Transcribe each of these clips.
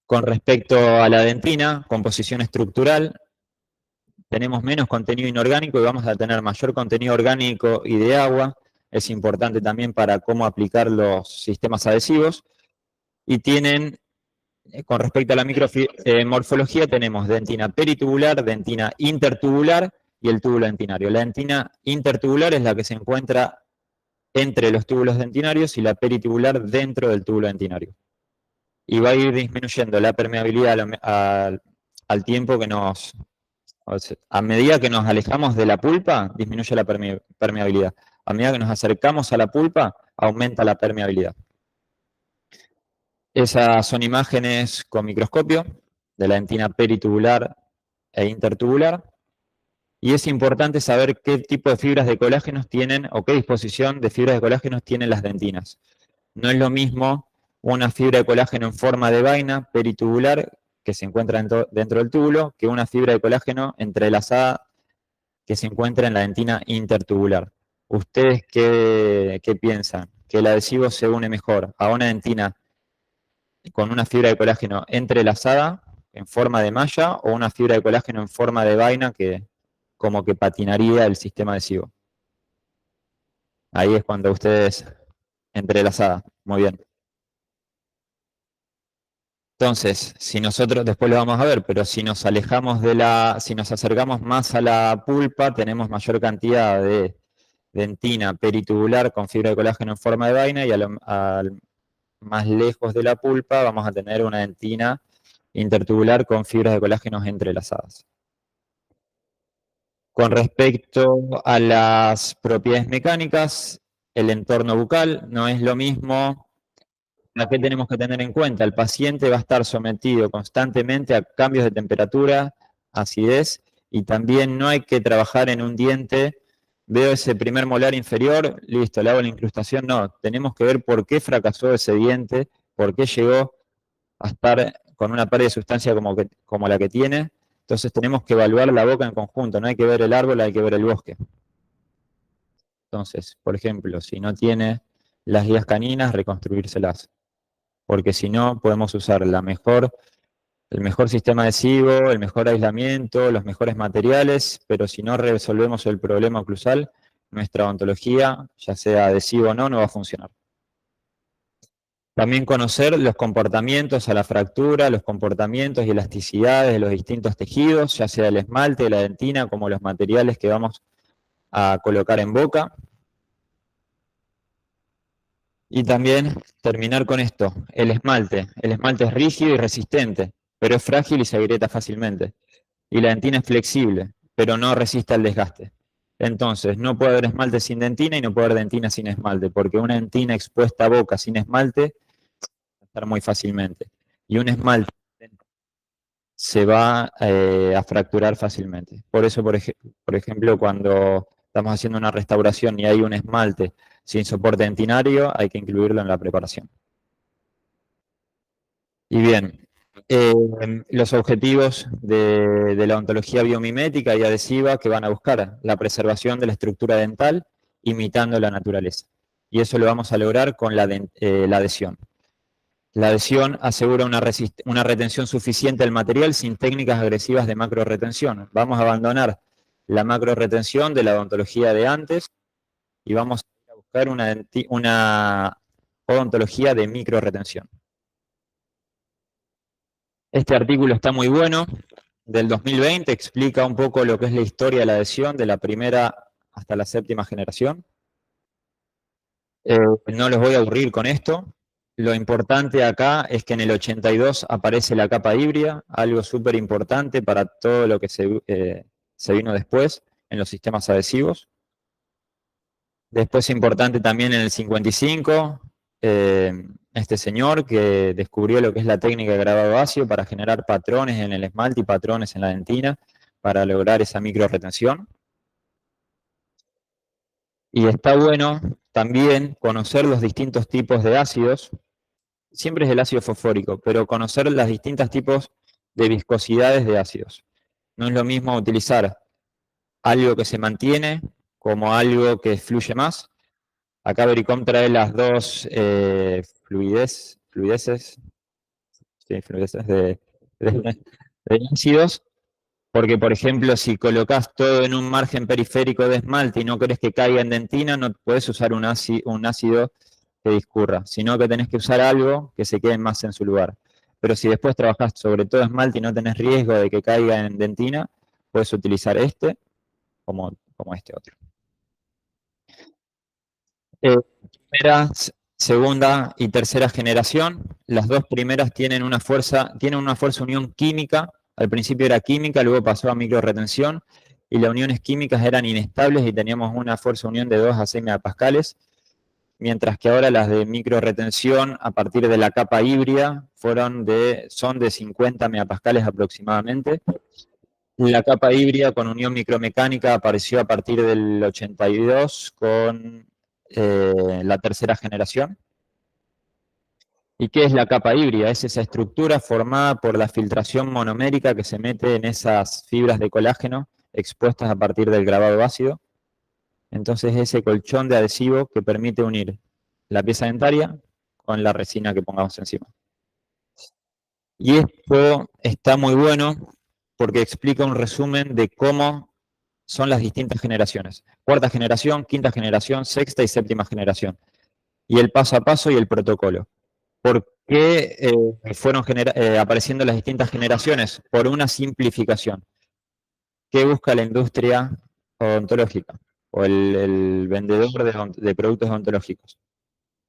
Con respecto a la dentina, composición estructural, tenemos menos contenido inorgánico y vamos a tener mayor contenido orgánico y de agua. Es importante también para cómo aplicar los sistemas adhesivos. Y tienen, con respecto a la micromorfología, tenemos dentina peritubular, dentina intertubular y el túbulo dentinario. La dentina intertubular es la que se encuentra entre los túbulos dentinarios y la peritubular dentro del túbulo dentinario. Y va a ir disminuyendo la permeabilidad al tiempo que a medida que nos alejamos de la pulpa, disminuye la permeabilidad. A medida que nos acercamos a la pulpa, aumenta la permeabilidad. Esas son imágenes con microscopio de la dentina peritubular e intertubular. Y es importante saber qué tipo de fibras de colágenos tienen o qué disposición de fibras de colágenos tienen las dentinas. No es lo mismo una fibra de colágeno en forma de vaina peritubular que se encuentra dentro del túbulo que una fibra de colágeno entrelazada que se encuentra en la dentina intertubular. ¿Ustedes qué piensan? ¿Que el adhesivo se une mejor a una dentina con una fibra de colágeno entrelazada en forma de malla o una fibra de colágeno en forma de vaina que como que patinaría el sistema adhesivo? Ahí es cuando ustedes entrelazada. Muy bien. Entonces, si nosotros, después lo vamos a ver, pero si nos alejamos si nos acercamos más a la pulpa, tenemos mayor cantidad de dentina peritubular con fibra de colágeno en forma de vaina y más lejos de la pulpa vamos a tener una dentina intertubular con fibras de colágeno entrelazadas. Con respecto a las propiedades mecánicas, el entorno bucal no es lo mismo. ¿Qué tenemos que tener en cuenta? El paciente va a estar sometido constantemente a cambios de temperatura, acidez, y también no hay que trabajar en un diente. Veo ese primer molar inferior, listo, le hago la incrustación. No, tenemos que ver por qué fracasó ese diente, por qué llegó a estar con una pérdida de sustancia como la que tiene. Entonces tenemos que evaluar la boca en conjunto, no hay que ver el árbol, hay que ver el bosque. Entonces, por ejemplo, si no tiene las guías caninas, reconstruírselas. Porque si no, podemos usar el mejor sistema adhesivo, el mejor aislamiento, los mejores materiales, pero si no resolvemos el problema oclusal, nuestra odontología, ya sea adhesivo o no, no va a funcionar. También conocer los comportamientos a la fractura, los comportamientos y elasticidades de los distintos tejidos, ya sea el esmalte, la dentina, como los materiales que vamos a colocar en boca. Y también terminar con esto, el esmalte. El esmalte es rígido y resistente, pero es frágil y se agrieta fácilmente. Y la dentina es flexible, pero no resiste al desgaste. Entonces, no puede haber esmalte sin dentina y no puede haber dentina sin esmalte, porque una dentina expuesta a boca sin esmalte va a estar muy fácilmente. Y un esmalte se va a fracturar fácilmente. Por eso, por ejemplo, cuando estamos haciendo una restauración y hay un esmalte sin soporte dentinario, hay que incluirlo en la preparación. Y bien, los objetivos de la odontología biomimética y adhesiva que van a buscar la preservación de la estructura dental imitando la naturaleza. Y eso lo vamos a lograr con la adhesión. La adhesión asegura una retención suficiente del material sin técnicas agresivas de macro retención. Vamos a abandonar la macro retención de la odontología de antes y vamos a buscar una odontología de micro retención. Este artículo está muy bueno, del 2020, explica un poco lo que es la historia de la adhesión de la primera hasta la séptima generación. No los voy a aburrir con esto. Lo importante acá es que en el 82 aparece la capa híbrida, algo súper importante para todo lo que se vino después en los sistemas adhesivos. Después importante también en el 55, este señor que descubrió lo que es la técnica de grabado ácido para generar patrones en el esmalte y patrones en la dentina para lograr esa micro retención. Y está bueno también conocer los distintos tipos de ácidos. Siempre es el ácido fosfórico, pero conocer los distintos tipos de viscosidades de ácidos. No es lo mismo utilizar algo que se mantiene como algo que fluye más. Acá Vericom trae las dos fluideces, sí, fluorescencia de ácidos, porque, por ejemplo, si colocas todo en un margen periférico de esmalte y no querés que caiga en dentina, no puedes usar un ácido que discurra, sino que tenés que usar algo que se quede más en su lugar. Pero si después trabajás sobre todo esmalte y no tenés riesgo de que caiga en dentina, puedes utilizar este como este otro. Primera, segunda y tercera generación. Las dos primeras tienen una fuerza unión química. Al principio era química, luego pasó a microretención y las uniones químicas eran inestables y teníamos una fuerza unión de 2 a 6 megapascales, mientras que ahora las de microretención a partir de la capa híbrida son de 50 megapascales aproximadamente. La capa híbrida con unión micromecánica apareció a partir del 82 con la tercera generación. ¿Y qué es la capa híbrida? Es esa estructura formada por la filtración monomérica que se mete en esas fibras de colágeno expuestas a partir del grabado ácido. Entonces ese colchón de adhesivo que permite unir la pieza dentaria con la resina que pongamos encima. Y esto está muy bueno porque explica un resumen de cómo son las distintas generaciones. Cuarta generación, quinta generación, sexta y séptima generación. Y el paso a paso y el protocolo. ¿Por qué fueron apareciendo las distintas generaciones? Por una simplificación. ¿Qué busca la industria odontológica? O el vendedor de productos odontológicos.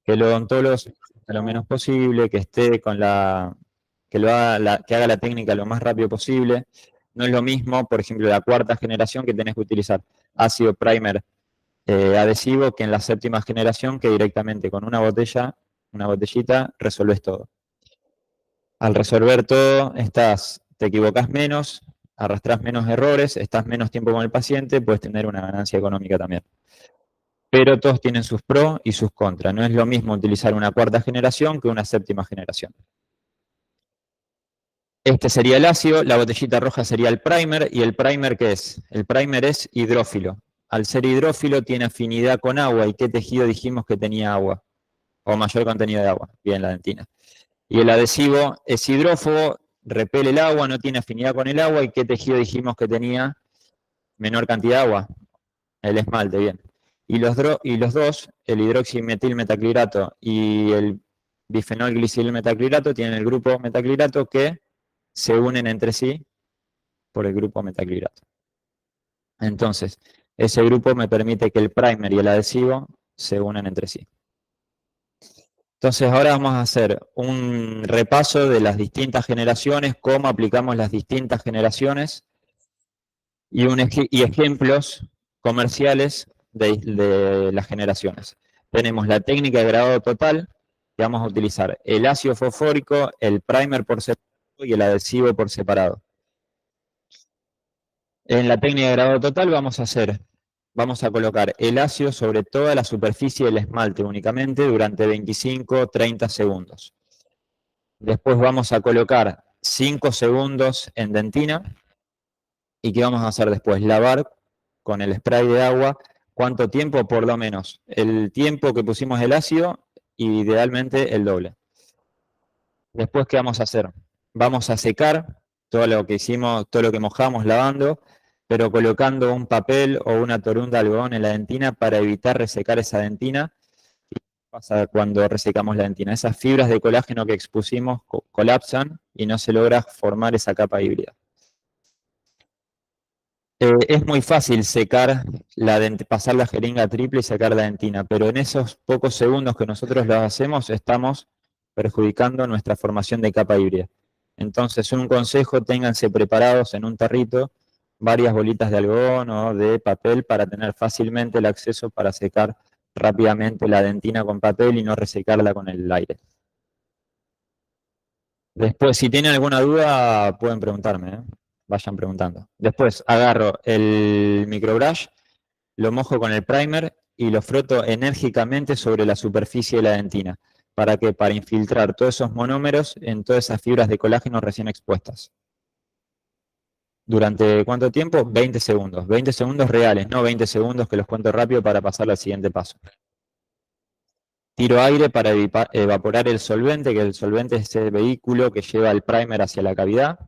Que el odontólogo se lo menos posible, que esté con que haga la técnica lo más rápido posible. No es lo mismo, por ejemplo, la cuarta generación que tenés que utilizar ácido primer adhesivo que en la séptima generación que directamente con una botellita, resolves todo. Al resolver todo, te equivocas menos, arrastras menos errores, estás menos tiempo con el paciente, puedes tener una ganancia económica también. Pero todos tienen sus pros y sus contras. No es lo mismo utilizar una cuarta generación que una séptima generación. Este sería el ácido, la botellita roja sería el primer, ¿y el primer qué es? El primer es hidrófilo. Al ser hidrófilo tiene afinidad con agua. ¿Y qué tejido dijimos que tenía agua? O mayor contenido de agua, bien la dentina. Y el adhesivo es hidrófobo, repele el agua, no tiene afinidad con el agua. ¿Y qué tejido dijimos que tenía menor cantidad de agua? El esmalte, bien. Y los dos, el hidroximetilmetaclirato y el bifenol glicilmetaclirato, tienen el grupo metaclirato que se unen entre sí por el grupo metaclirato. Entonces, ese grupo me permite que el primer y el adhesivo se unan entre sí. Entonces, ahora vamos a hacer un repaso de las distintas generaciones, cómo aplicamos las distintas generaciones y ejemplos comerciales de las generaciones. Tenemos la técnica de grabado total, que vamos a utilizar el ácido fosfórico, el primer por separado y el adhesivo por separado. En la técnica de grabado total vamos a colocar el ácido sobre toda la superficie del esmalte únicamente durante 25-30 segundos. Después vamos a colocar 5 segundos en dentina. ¿Y qué vamos a hacer después? Lavar con el spray de agua. ¿Cuánto tiempo? Por lo menos el tiempo que pusimos el ácido y idealmente el doble. Después, ¿qué vamos a hacer? Vamos a secar todo lo que hicimos, todo lo que mojamos lavando, pero colocando un papel o una torunda de algodón en la dentina para evitar resecar esa dentina. ¿Y qué pasa cuando resecamos la dentina? Esas fibras de colágeno que expusimos colapsan y no se logra formar esa capa híbrida. Es muy fácil pasar la jeringa triple y sacar la dentina, pero en esos pocos segundos que nosotros lo hacemos estamos perjudicando nuestra formación de capa híbrida. Entonces, un consejo, ténganse preparados en un tarrito varias bolitas de algodón o de papel para tener fácilmente el acceso para secar rápidamente la dentina con papel y no resecarla con el aire. Después, si tienen alguna duda, pueden preguntarme, ¿eh? Vayan preguntando. Después agarro el microbrush, lo mojo con el primer y lo froto enérgicamente sobre la superficie de la dentina. ¿Para qué? Para infiltrar todos esos monómeros en todas esas fibras de colágeno recién expuestas. ¿Durante cuánto tiempo? 20 segundos. 20 segundos reales, no 20 segundos que los cuento rápido para pasar al siguiente paso. tiro aire para evaporar el solvente, que el solvente es ese vehículo que lleva el primer hacia la cavidad.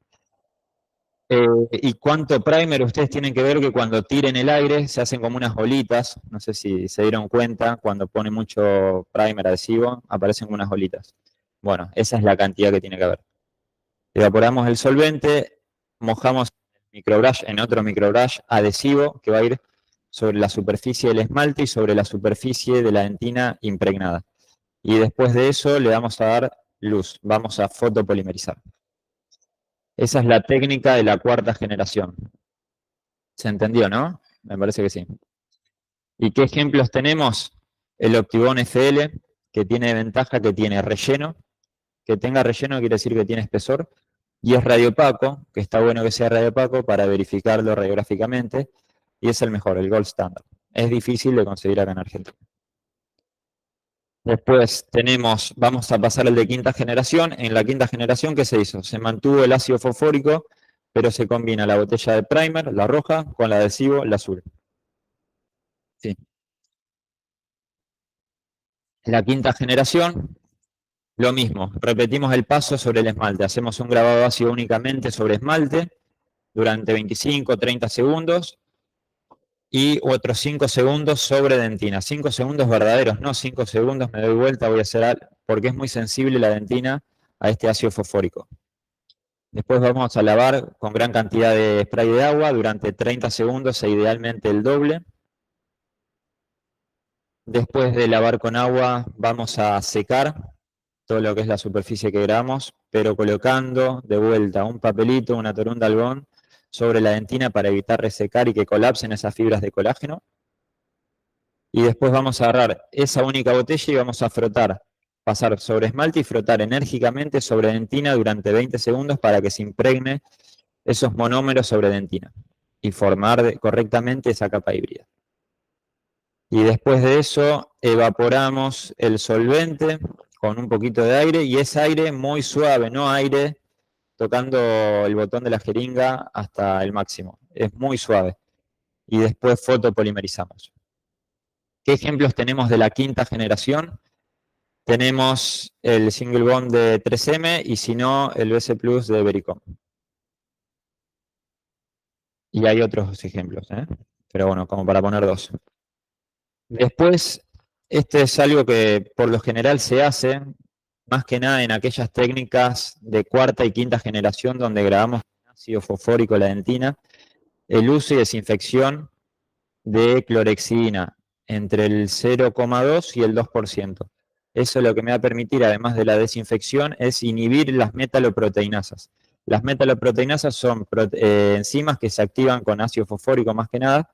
¿Y cuánto primer? Ustedes tienen que ver que cuando tiren el aire se hacen como unas bolitas, no sé si se dieron cuenta, cuando pone mucho primer adhesivo, aparecen como unas bolitas. Bueno, esa es la cantidad que tiene que haber. Evaporamos el solvente, mojamos el microbrush en otro microbrush adhesivo que va a ir sobre la superficie del esmalte y sobre la superficie de la dentina impregnada. Y después de eso le vamos a dar luz, vamos a fotopolimerizar. Esa es la técnica de la cuarta generación. ¿Se entendió, no? Me parece que sí. ¿Y qué ejemplos tenemos? El Optibone FL, que tiene ventaja que tiene relleno. Que tenga relleno quiere decir que tiene espesor. Y es radiopaco, que está bueno que sea radiopaco para verificarlo radiográficamente. Y es el mejor, el gold standard. Es difícil de conseguir acá en Argentina. Después tenemos, vamos a pasar al de quinta generación. En la quinta generación, ¿qué se hizo? Se mantuvo el ácido fosfórico, pero se combina la botella de primer, la roja, con el adhesivo, la azul. Sí. La quinta generación, lo mismo. Repetimos el paso sobre el esmalte. Hacemos un grabado ácido únicamente sobre esmalte durante 25 o 30 segundos y otros 5 segundos sobre dentina. 5 segundos verdaderos, no 5 segundos, me doy vuelta, voy a hacer algo, porque es muy sensible la dentina a este ácido fosfórico. Después vamos a lavar con gran cantidad de spray de agua durante 30 segundos e idealmente el doble. Después de lavar con agua vamos a secar todo lo que es la superficie que grabamos, pero colocando de vuelta un papelito, una torunda de algodón sobre la dentina para evitar resecar y que colapsen esas fibras de colágeno. Y después vamos a agarrar esa única botella y vamos a frotar, pasar sobre esmalte y frotar enérgicamente sobre dentina durante 20 segundos para que se impregne esos monómeros sobre dentina y formar correctamente esa capa híbrida. Y después de eso evaporamos el solvente con un poquito de aire y es aire muy suave, no aire tocando el botón de la jeringa hasta el máximo, es muy suave. Y después fotopolimerizamos. ¿Qué ejemplos tenemos de la quinta generación? Tenemos el single bond de 3M y si no, el BC Plus de Vericom. Y hay otros ejemplos, pero bueno, como para poner dos. Después, este es algo que por lo general se hace, más que nada en aquellas técnicas de cuarta y quinta generación donde grabamos ácido fosfórico la dentina, el uso y desinfección de clorexidina entre el 0,2 y el 2%. Eso lo que me va a permitir, además de la desinfección, es inhibir las metaloproteinasas. Las metaloproteinasas son enzimas que se activan con ácido fosfórico más que nada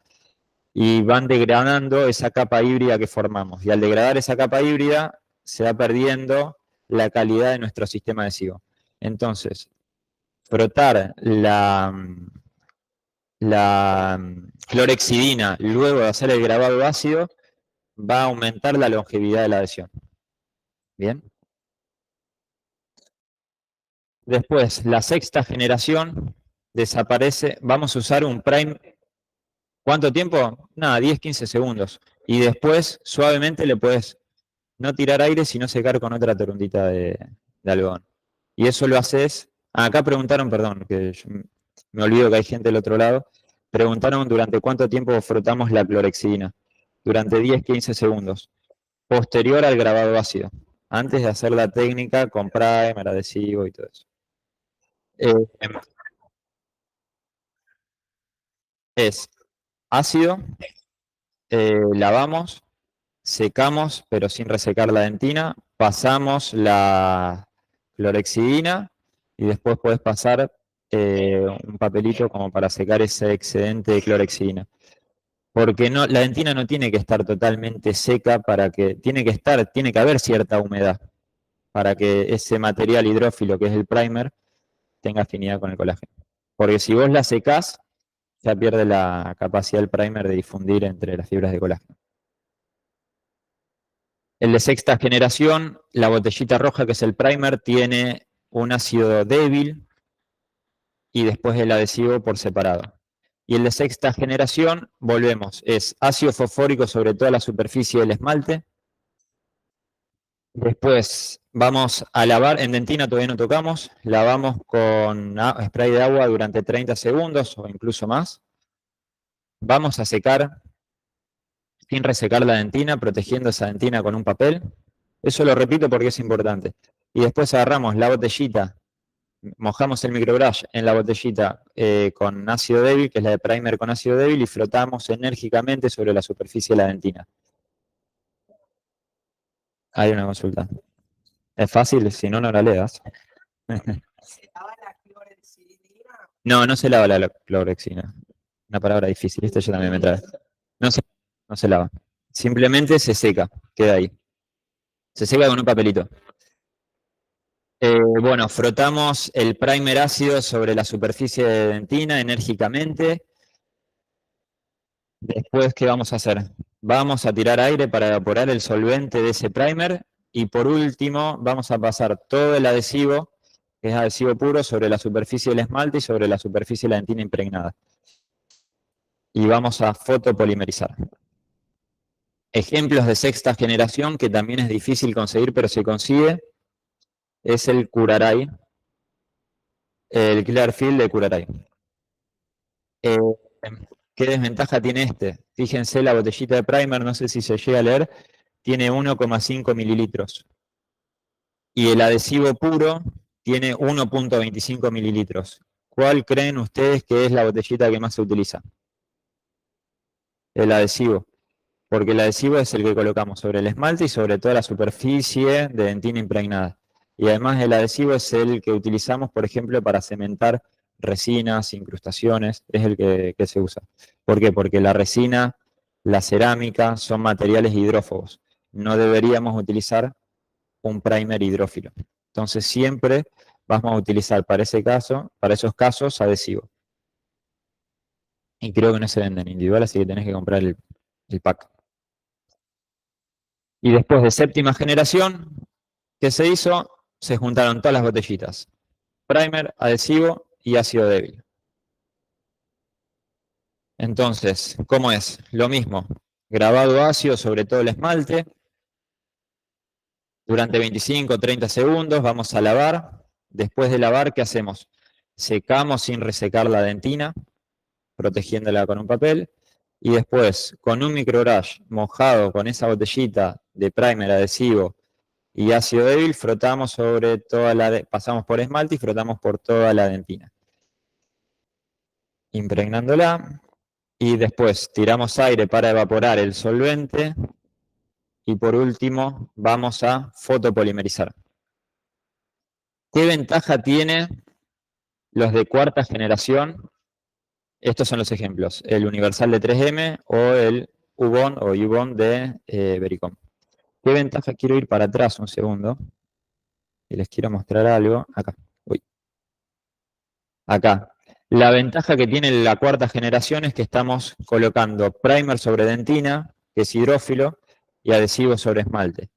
y van degradando esa capa híbrida que formamos. Y al degradar esa capa híbrida se va perdiendo la calidad de nuestro sistema adhesivo. Entonces, frotar la clorexidina luego de hacer el grabado ácido va a aumentar la longevidad de la adhesión. Bien. Después, la sexta generación desaparece. Vamos a usar un prime. ¿Cuánto tiempo? Nada, 10-15 segundos. Y después, suavemente, le puedes no tirar aire, sino secar con otra torundita de algodón. Y eso lo haces. Acá preguntaron, perdón, que me olvido que hay gente del otro lado. Preguntaron durante cuánto tiempo frotamos la clorexidina. Durante 10-15 segundos. Posterior al grabado ácido. Antes de hacer la técnica con primer, adhesivo y todo eso. Es ácido, lavamos, secamos, pero sin resecar la dentina, pasamos la clorexidina y después podés pasar un papelito como para secar ese excedente de clorexidina. Porque no, la dentina no tiene que estar totalmente seca para que, tiene que haber cierta humedad para que ese material hidrófilo que es el primer tenga afinidad con el colágeno. Porque si vos la secás, ya pierde la capacidad del primer de difundir entre las fibras de colágeno. El de sexta generación, la botellita roja que es el primer, tiene un ácido débil y después el adhesivo por separado. Y el de sexta generación, volvemos, es ácido fosfórico sobre toda la superficie del esmalte, Después vamos a lavar, en dentina todavía no tocamos, lavamos con spray de agua durante 30 segundos o incluso más. Vamos a secar sin resecar la dentina, protegiendo esa dentina con un papel. Eso lo repito porque es importante. Y después agarramos la botellita, mojamos el microbrush en la botellita con ácido débil, que es la de primer con ácido débil, y frotamos enérgicamente sobre la superficie de la dentina. Hay una consulta. Es fácil, si no, no la leas. No, no se lava la clorexina. Una palabra difícil, esto yo también me trae. No se, no se lava. Simplemente se seca, queda ahí. Se seca con un papelito. Bueno, frotamos el primer ácido sobre la superficie de dentina enérgicamente. Después, ¿qué vamos a hacer? Vamos a tirar aire para evaporar el solvente de ese primer. Y por último, vamos a pasar todo el adhesivo, que es adhesivo puro, sobre la superficie del esmalte y sobre la superficie de la dentina impregnada. Y vamos a fotopolimerizar. Ejemplos de sexta generación, que también es difícil conseguir, pero se consigue, es el Curaray, el Clearfield de Curaray. Eh, ¿Qué desventaja tiene este? Fíjense la botellita de primer, no sé si se llega a leer, tiene 1,5 mililitros. Y el adhesivo puro tiene 1,25 mililitros. ¿Cuál creen ustedes que es la botellita que más se utiliza? El adhesivo. Porque el adhesivo es el que colocamos sobre el esmalte y sobre toda la superficie de dentina impregnada. Y además el adhesivo es el que utilizamos, por ejemplo, para cementar resinas, incrustaciones, es el que se usa. ¿Por qué? Porque la resina, la cerámica son materiales hidrófobos. No deberíamos utilizar un primer hidrófilo. Entonces siempre vamos a utilizar para ese caso, para esos casos, adhesivo. Y creo que no se venden individual, así que tenés que comprar el pack. Y después de séptima generación, ¿qué se hizo? Se juntaron todas las botellitas. Primer, adhesivo y ácido débil. Entonces, ¿cómo es? Lo mismo. Grabado ácido sobre todo el esmalte. Durante 25 o 30 segundos vamos a lavar. Después de lavar, ¿qué hacemos? Secamos sin resecar la dentina, protegiéndola con un papel. Y después, con un microbrush mojado con esa botellita de primer adhesivo y ácido débil, frotamos sobre toda pasamos por esmalte y frotamos por toda la dentina. Impregnándola. Y después tiramos aire para evaporar el solvente. Y por último, vamos a fotopolimerizar. ¿Qué ventaja tiene los de cuarta generación? Estos son los ejemplos. El Universal de 3M o el Ubon o Ubon de Vericom. ¿Qué ventaja? Quiero ir para atrás un segundo. Y les quiero mostrar algo. Acá. Uy. Acá. La ventaja que tiene la cuarta generación es que estamos colocando primer sobre dentina, que es hidrófilo, y adhesivo sobre esmalte.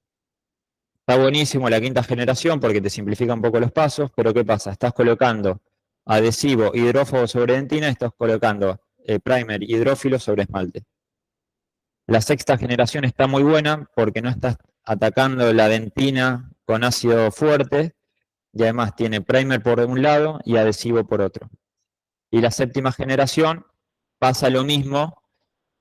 Está buenísimo la quinta generación porque te simplifica un poco los pasos, pero ¿qué pasa? Estás colocando adhesivo hidrófobo sobre dentina y estás colocando primer hidrófilo sobre esmalte. La sexta generación está muy buena porque no estás atacando la dentina con ácido fuerte y además tiene primer por un lado y adhesivo por otro. Y la séptima generación pasa lo mismo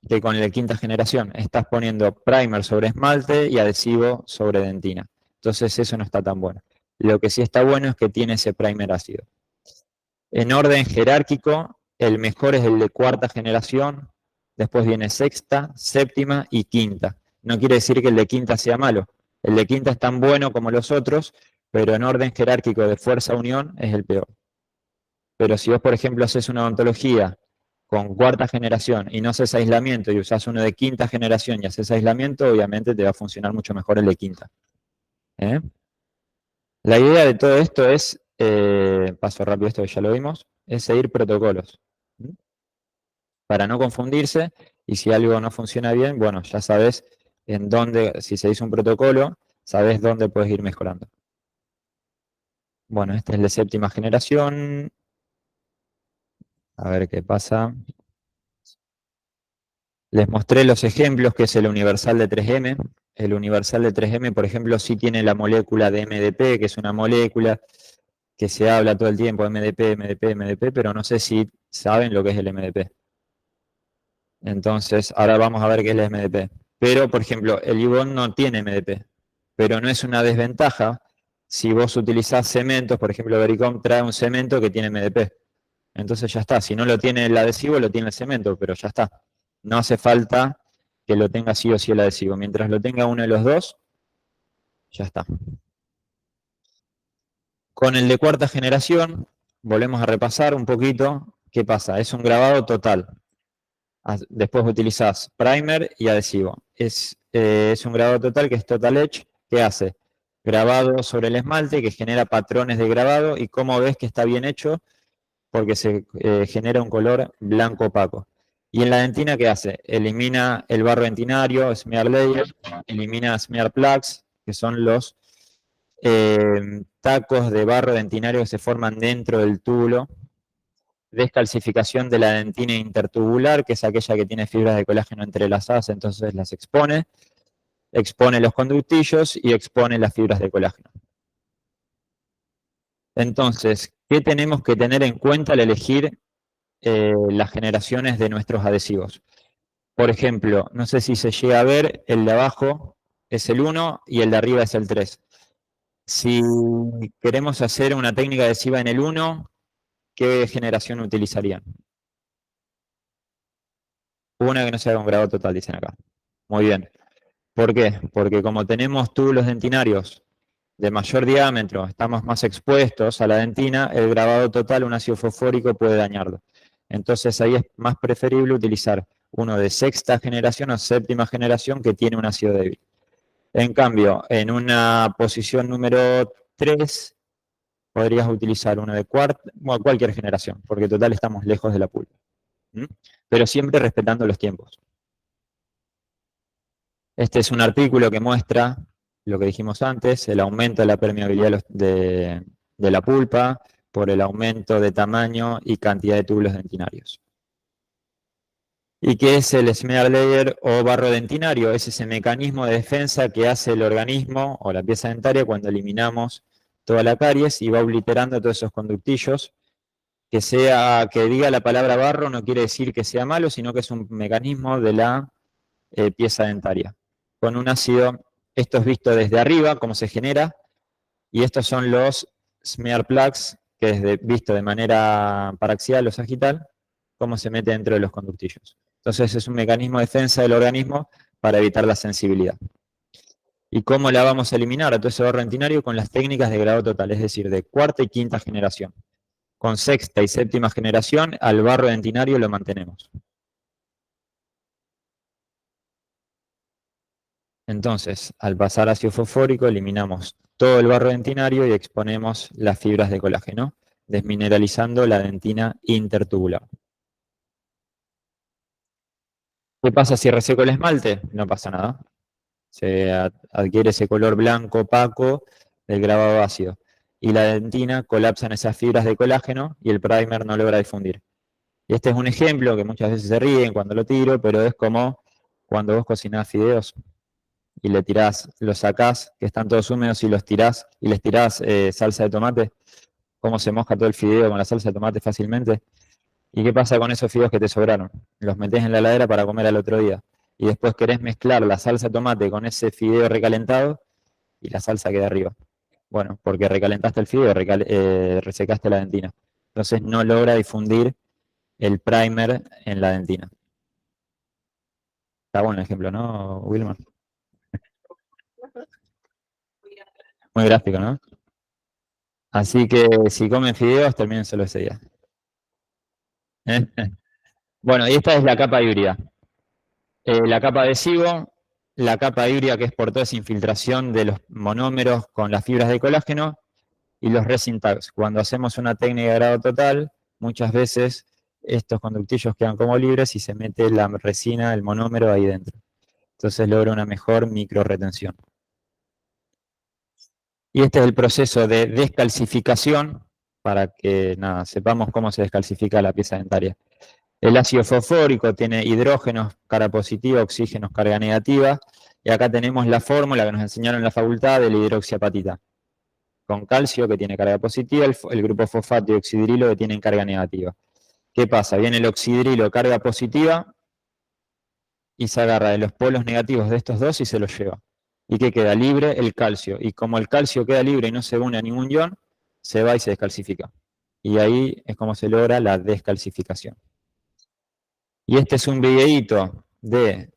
que con la quinta generación. Estás poniendo primer sobre esmalte y adhesivo sobre dentina. Entonces eso no está tan bueno. Lo que sí está bueno es que tiene ese primer ácido. En orden jerárquico, el mejor es el de cuarta generación, después viene sexta, séptima y quinta. No quiere decir que el de quinta sea malo. El de quinta es tan bueno como los otros, pero en orden jerárquico de fuerza-unión es el peor. Pero si vos, por ejemplo, haces una odontología con cuarta generación y no haces aislamiento y usás uno de quinta generación y haces aislamiento, obviamente te va a funcionar mucho mejor el de quinta. ¿Eh? La idea de todo esto es, paso rápido esto que ya lo vimos, es seguir protocolos. ¿Mm? Para no confundirse, y si algo no funciona bien, bueno, ya sabes en dónde, si se hizo un protocolo, sabes dónde puedes ir mejorando. Bueno, esta es la séptima generación. A ver qué pasa. Les mostré los ejemplos, que es el Universal de 3M. el universal de 3M, por ejemplo, sí tiene la molécula de MDP, que es una molécula que se habla todo el tiempo, MDP, MDP, MDP, pero no sé si saben lo que es el MDP. Entonces, ahora vamos a ver qué es el MDP. Pero, por ejemplo, el Ibon no tiene MDP, pero no es una desventaja si vos utilizás cementos, por ejemplo, Vericom trae un cemento que tiene MDP. Entonces ya está, si no lo tiene el adhesivo, lo tiene el cemento, pero ya está. No hace falta que lo tenga sí o sí el adhesivo. Mientras lo tenga uno de los dos, ya está. Con el de cuarta generación, volvemos a repasar un poquito qué pasa. Es un grabado total. Después utilizás primer y adhesivo. Es un grabado total que es Total Etch, que hace grabado sobre el esmalte, que genera patrones de grabado, y cómo ves que está bien hecho, porque se genera un color blanco opaco. Y en la dentina, ¿qué hace? Elimina el barro dentinario, smear layer, elimina smear plugs, que son los tacos de barro dentinario que se forman dentro del túbulo. Descalcificación de la dentina intertubular, que es aquella que tiene fibras de colágeno entrelazadas, entonces las expone. Expone los conductillos y expone las fibras de colágeno. Entonces, ¿qué tenemos que tener en cuenta al elegir las generaciones de nuestros adhesivos? Por ejemplo, no sé si se llega a ver, el de abajo es el 1 y el de arriba es el 3. Si queremos hacer una técnica adhesiva en el 1, ¿qué generación utilizarían? Una que no sea con grado total, dicen acá. Muy bien. ¿Por qué? Porque como tenemos túbulos dentinarios de mayor diámetro, estamos más expuestos a la dentina, el grabado total, un ácido fosfórico puede dañarlo. Entonces ahí es más preferible utilizar uno de sexta generación o séptima generación que tiene un ácido débil. En cambio, en una posición número 3, podrías utilizar uno de cuarta, bueno, cualquier generación, porque total estamos lejos de la pulpa. ¿Mm? Pero siempre respetando los tiempos. Este es un artículo que muestra lo que dijimos antes, el aumento de la permeabilidad de la pulpa por el aumento de tamaño y cantidad de túbulos dentinarios. ¿Y qué es el smear layer o barro dentinario? Es ese mecanismo de defensa que hace el organismo o la pieza dentaria cuando eliminamos toda la caries y va obliterando todos esos conductillos. Que diga la palabra barro no quiere decir que sea malo, sino que es un mecanismo de la pieza dentaria. Con un ácido, esto es visto desde arriba, cómo se genera, y estos son los smear plugs, que es visto de manera paraxial o sagital, cómo se mete dentro de los conductillos. Entonces es un mecanismo de defensa del organismo para evitar la sensibilidad. ¿Y cómo la vamos a eliminar a todo ese barro dentinario? Con las técnicas de grado total, es decir, de cuarta y quinta generación. Con sexta y séptima generación, al barro dentinario lo mantenemos. Entonces, al pasar ácido fosfórico, eliminamos todo el barro dentinario y exponemos las fibras de colágeno, desmineralizando la dentina intertubular. ¿Qué pasa si reseco el esmalte? No pasa nada. Se adquiere ese color blanco opaco del grabado ácido. Y la dentina colapsa en esas fibras de colágeno y el primer no logra difundir. Y este es un ejemplo que muchas veces se ríen cuando lo tiro, pero es como cuando vos cocinás fideos y le tirás, los sacás, que están todos húmedos, y los tirás, y les tirás salsa de tomate, cómo se moja todo el fideo con la salsa de tomate fácilmente. ¿Y qué pasa con esos fideos que te sobraron? Los metés en la heladera para comer al otro día. Y después querés mezclar la salsa de tomate con ese fideo recalentado y la salsa queda arriba. Bueno, porque recalentaste el fideo, resecaste la dentina. Entonces no logra difundir el primer en la dentina. Está bueno el ejemplo, ¿no, Wilmer? Muy gráfico, ¿no? Así que si comen fideos, terminen solo ese día. Bueno, y esta es la capa híbrida. La capa adhesivo, la capa híbrida que es por toda esa infiltración de los monómeros con las fibras de colágeno, y los resin tags. Cuando hacemos una técnica de grado total, muchas veces estos conductillos quedan como libres y se mete la resina, el monómero ahí dentro. Entonces logra una mejor micro retención. Y este es el proceso de descalcificación para que nada, sepamos cómo se descalcifica la pieza dentaria. El ácido fosfórico tiene hidrógenos, carga positiva, oxígenos, carga negativa, Y acá tenemos la fórmula que nos enseñaron en la facultad de la hidroxiapatita. Con calcio, que tiene carga positiva, el grupo fosfato y oxidrilo, que tienen carga negativa. ¿Qué pasa? Viene el oxidrilo, carga positiva, y se agarra de los polos negativos de estos dos y se los lleva. ¿Y qué queda? Libre el calcio. Y como el calcio queda libre y no se une a ningún ion, se va y se descalcifica. Y ahí es como se logra la descalcificación. Y este es un videíto de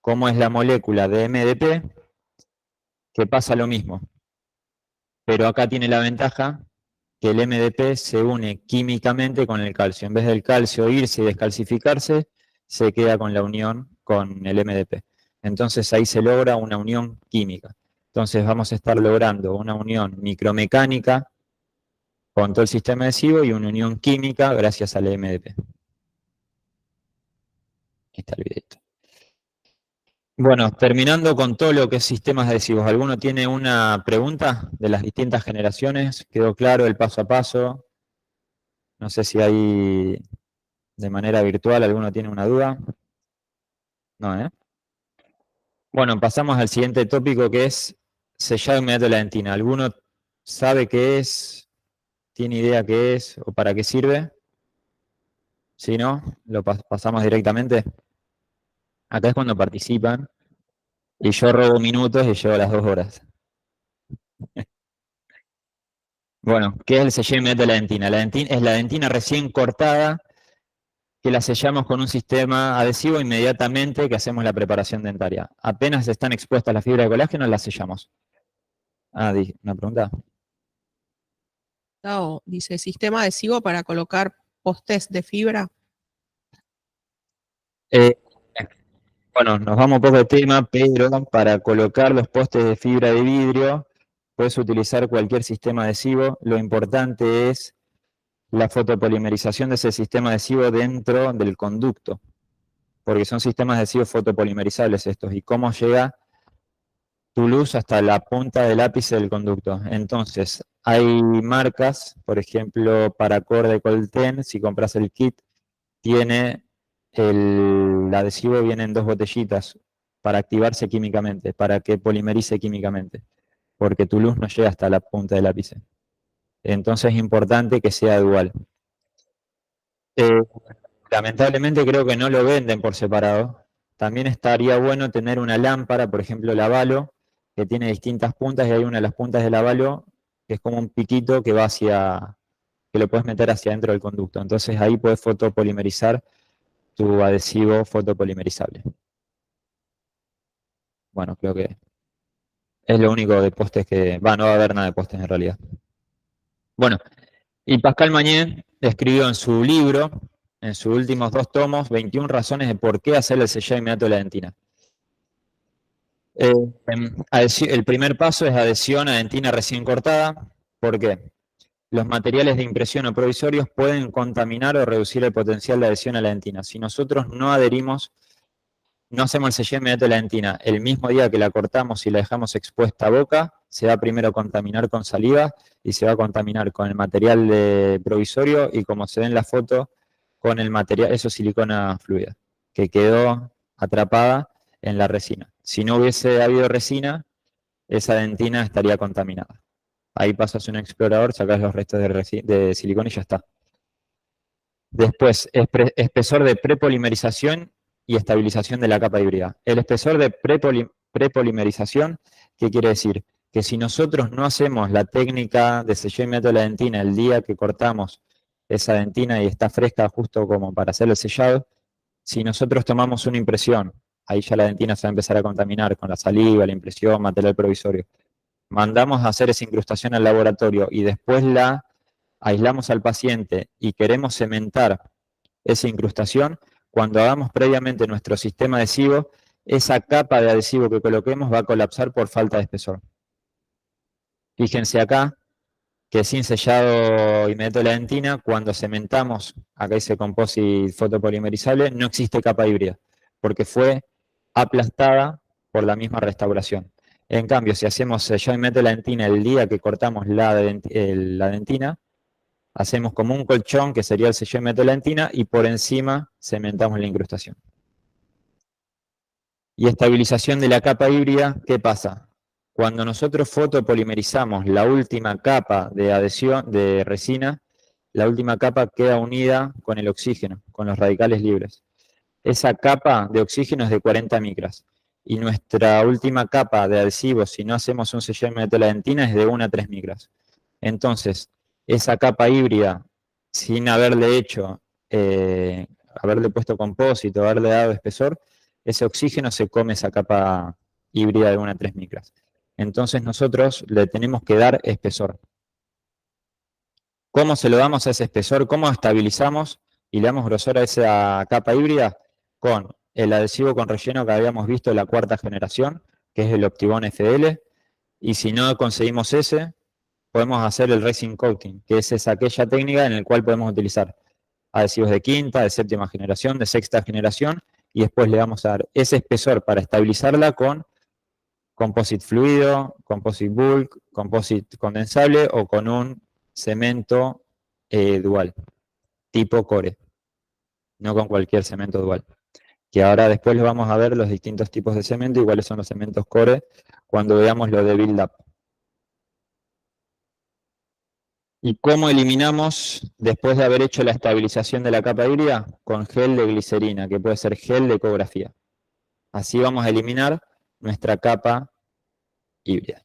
cómo es la molécula de MDP, que pasa lo mismo. Pero acá tiene la ventaja que el MDP se une químicamente con el calcio. En vez del calcio irse y descalcificarse, se queda con la unión con el MDP. Entonces ahí se logra una unión química. Entonces vamos a estar logrando una unión micromecánica con todo el sistema adhesivo y una unión química gracias al MDP. Ahí está el videito. Bueno, terminando con todo lo que es sistemas adhesivos. ¿Alguno tiene una pregunta de las distintas generaciones? ¿Quedó claro el paso a paso? No sé si hay de manera virtual, ¿alguno tiene una duda? No, ¿eh? Bueno, pasamos al siguiente tópico, que es sellado inmediato de la dentina. ¿Alguno sabe qué es? ¿Tiene idea qué es o para qué sirve? Si no, lo pasamos directamente. Acá es cuando participan y yo robo minutos y llevo las 2 horas. Bueno, ¿qué es el sellado inmediato de la dentina? La dentina es la dentina recién cortada que la sellamos con un sistema adhesivo inmediatamente que hacemos la preparación dentaria. Apenas están expuestas las fibras de colágeno, las sellamos. Ah, una pregunta. No, dice, sistema adhesivo para colocar postes de fibra. Eh, bueno, nos vamos un poco de tema, pero para colocar los postes de fibra de vidrio puedes utilizar cualquier sistema adhesivo. Lo importante es la fotopolimerización de ese sistema adhesivo dentro del conducto, porque son sistemas adhesivos fotopolimerizables estos. ¿Y cómo llega tu luz hasta la punta del ápice del conducto? Entonces, hay marcas, por ejemplo, Paracord de Colten, si compras el kit, tiene el adhesivo, viene en 2 botellitas para activarse químicamente, para que polimerice químicamente, porque tu luz no llega hasta la punta del ápice. Entonces es importante que sea dual. Eh, Lamentablemente creo que no lo venden por separado. También estaría bueno tener una lámpara, por ejemplo la Valo, que tiene distintas puntas y hay una de las puntas de la Valo que es como un piquito que va hacia, que lo puedes meter hacia adentro del conducto. Entonces ahí puedes fotopolimerizar tu adhesivo fotopolimerizable. Bueno, creo que es lo único de postes que... no va a haber nada de postes en realidad. Bueno, y Pascal Mañé escribió en su libro, en sus últimos 2 tomos, 21 razones de por qué hacer el sellado inmediato de la dentina. El primer paso es adhesión a dentina recién cortada. ¿Por qué? Los materiales de impresión o provisorios pueden contaminar o reducir el potencial de adhesión a la dentina. Si nosotros no adherimos, no hacemos el sellado inmediato de la dentina el mismo día que la cortamos y la dejamos expuesta a boca, se va primero a contaminar con saliva y se va a contaminar con el material de provisorio y, como se ve en la foto, con el material, eso es silicona fluida, que quedó atrapada en la resina. Si no hubiese habido resina, esa dentina estaría contaminada. Ahí pasas un explorador, sacas los restos de silicona y ya está. Después, espesor de prepolimerización y estabilización de la capa híbrida. El espesor de prepolimerización, ¿qué quiere decir? Que si nosotros no hacemos la técnica de sellado inmediato de la dentina el día que cortamos esa dentina y está fresca justo como para hacer el sellado, si nosotros tomamos una impresión, ahí ya la dentina se va a empezar a contaminar con la saliva, la impresión, material provisorio. Mandamos a hacer esa incrustación al laboratorio y después la aislamos al paciente y queremos cementar esa incrustación, cuando hagamos previamente nuestro sistema adhesivo, esa capa de adhesivo que coloquemos va a colapsar por falta de espesor. Fíjense acá que sin sellado inmediato de la dentina, cuando cementamos, acá dice composite fotopolimerizable, no existe capa híbrida, porque fue aplastada por la misma restauración. En cambio, si hacemos sellado inmediato de la dentina el día que cortamos la dentina, hacemos como un colchón, que sería el sellado inmediato de la dentina, y por encima cementamos la incrustación. Y estabilización de la capa híbrida, ¿qué pasa? Cuando nosotros fotopolimerizamos la última capa de adhesión de resina, la última capa queda unida con el oxígeno, con los radicales libres. Esa capa de oxígeno es de 40 micras. Y nuestra última capa de adhesivo, si no hacemos un sellado de método dentina, es de 1 a 3 micras. Entonces, esa capa híbrida, sin haberle hecho, haberle puesto compósito, haberle dado espesor, ese oxígeno se come esa capa híbrida de 1 a 3 micras. Entonces nosotros le tenemos que dar espesor. ¿Cómo se lo damos a ese espesor? ¿Cómo estabilizamos y le damos grosor a esa capa híbrida? Con el adhesivo con relleno que habíamos visto de la cuarta generación, que es el Optibond FL, y si no conseguimos ese, podemos hacer el resin coating, que es aquella técnica en la cual podemos utilizar adhesivos de quinta, de séptima generación, de sexta generación, y después le vamos a dar ese espesor para estabilizarla con composite fluido, composite bulk, composite condensable o con un cemento dual, tipo core, no con cualquier cemento dual. Que ahora después lo vamos a ver los distintos tipos de cemento y cuáles son los cementos core cuando veamos lo de build up. ¿Y cómo eliminamos, después de haber hecho la estabilización de la capa híbrida? Con gel de glicerina, que puede ser gel de ecografía. Así vamos a eliminar nuestra capa híbrida.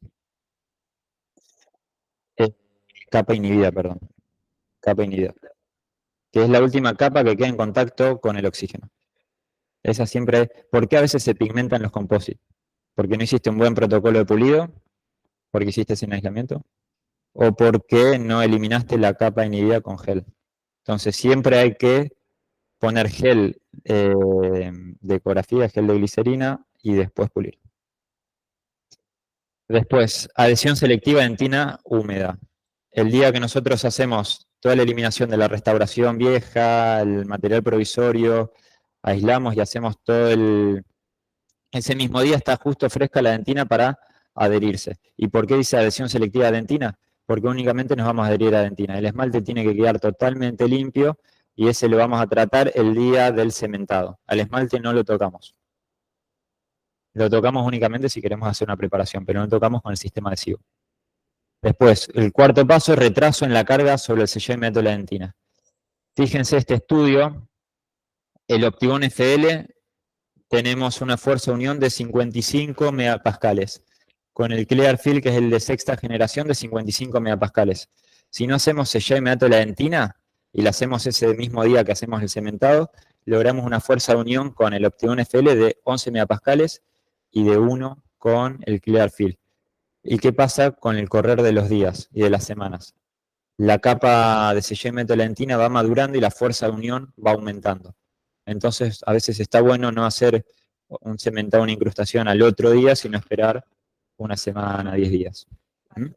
Capa inhibida, perdón. Capa inhibida. Que es la última capa que queda en contacto con el oxígeno. Esa siempre. ¿Por qué a veces se pigmentan los composites? Porque no hiciste un buen protocolo de pulido, porque hiciste sin aislamiento, o porque no eliminaste la capa inhibida con gel. Entonces siempre hay que poner gel de ecografía, gel de glicerina y después pulir. Después, adhesión selectiva dentina húmeda. El día que nosotros hacemos toda la eliminación de la restauración vieja, el material provisorio, aislamos y hacemos todo ese mismo día está justo fresca la dentina para adherirse. ¿Y por qué dice adhesión selectiva dentina? Porque únicamente nos vamos a adherir a dentina. El esmalte tiene que quedar totalmente limpio y ese lo vamos a tratar el día del cementado. Al esmalte no lo tocamos. Lo tocamos únicamente si queremos hacer una preparación, pero no tocamos con el sistema adhesivo. Después, el cuarto paso, retraso en la carga sobre el sellado inmediato de la dentina. Fíjense este estudio, el Optibond FL, tenemos una fuerza de unión de 55 megapascales, con el Clearfield, que es el de sexta generación, de 55 megapascales. Si no hacemos sellado inmediato de la dentina, y lo hacemos ese mismo día que hacemos el cementado, logramos una fuerza de unión con el Optibond FL de 11 megapascales y de 1 con el Clearfield. ¿Y qué pasa con el correr de los días y de las semanas? La capa de sellado inmediato de la dentina va madurando y la fuerza de unión va aumentando. Entonces, a veces está bueno no hacer un cementado, una incrustación al otro día, sino esperar una semana, 10 días. ¿Mm?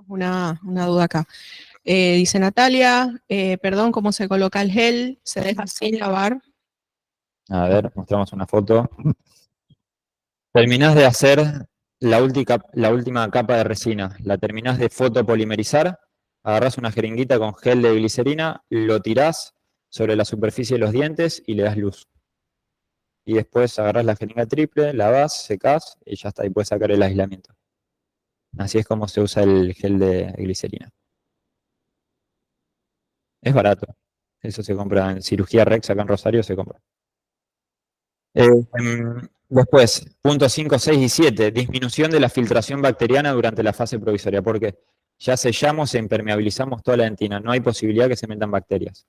Una duda acá. Dice Natalia, perdón, ¿cómo se coloca el gel? ¿Se deja sin lavar? A ver, mostramos una foto. Terminás de hacer la última capa de resina, la terminás de fotopolimerizar, agarrás una jeringuita con gel de glicerina, lo tirás sobre la superficie de los dientes y le das luz. Y después agarrás la jeringa triple, lavás, secás y ya está, y puedes sacar el aislamiento. Así es como se usa el gel de glicerina. Es barato. Eso se compra en Cirugía Rex, acá en Rosario se compra. Después, puntos 5, 6 y 7, disminución de la filtración bacteriana durante la fase provisoria, porque ya sellamos e impermeabilizamos toda la dentina, no hay posibilidad que se metan bacterias.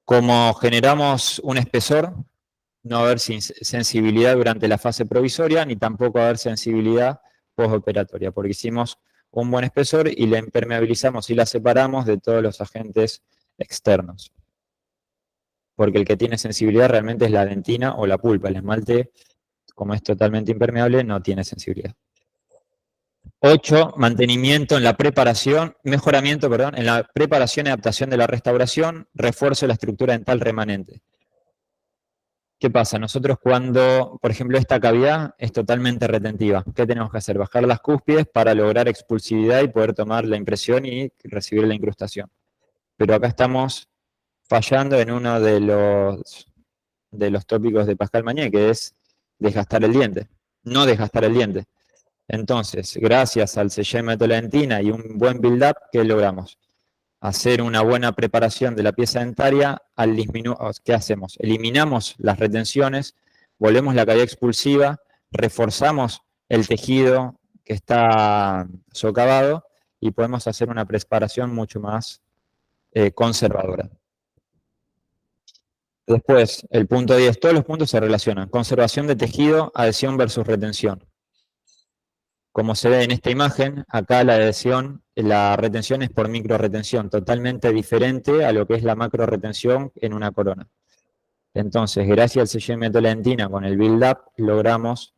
Como generamos un espesor, no va a haber sensibilidad durante la fase provisoria, ni tampoco va a haber sensibilidad postoperatoria, porque hicimos un buen espesor y la impermeabilizamos y la separamos de todos los agentes externos. Porque el que tiene sensibilidad realmente es la dentina o la pulpa. El esmalte, como es totalmente impermeable, no tiene sensibilidad. 8. Mantenimiento en la preparación, mejoramiento, perdón, en la preparación y adaptación de la restauración, refuerzo de la estructura dental remanente. ¿Qué pasa? Nosotros cuando, por ejemplo, esta cavidad es totalmente retentiva, ¿qué tenemos que hacer? Bajar las cúspides para lograr expulsividad y poder tomar la impresión y recibir la incrustación. Pero acá estamos fallando en uno de los tópicos de Pascal Mañé, que es desgastar el diente, no desgastar el diente. Entonces, gracias al sellamiento de la dentina y un buen build-up, ¿qué logramos? Hacer una buena preparación de la pieza dentaria. ¿Qué hacemos? Eliminamos las retenciones, volvemos la cavidad expulsiva, reforzamos el tejido que está socavado y podemos hacer una preparación mucho más conservadora. Después, el punto 10, todos los puntos se relacionan. Conservación de tejido, adhesión versus retención. Como se ve en esta imagen, acá la retención es por microretención, totalmente diferente a lo que es la macroretención en una corona. Entonces, gracias al sellamiento de la dentina con el build-up, logramos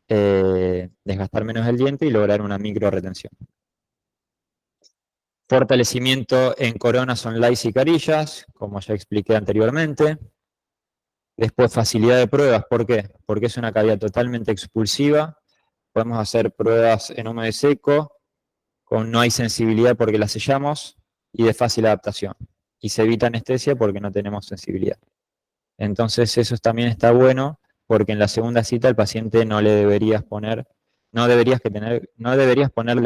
desgastar menos el diente y lograr una microretención. Fortalecimiento en coronas onlys y carillas, como ya expliqué anteriormente. Después, facilidad de pruebas, ¿por qué? Porque es una cavidad totalmente expulsiva. Podemos hacer pruebas en húmedo y seco, no hay sensibilidad porque la sellamos, y de fácil adaptación. Y se evita anestesia porque no tenemos sensibilidad. Entonces eso también está bueno, porque en la segunda cita al paciente no deberías ponerle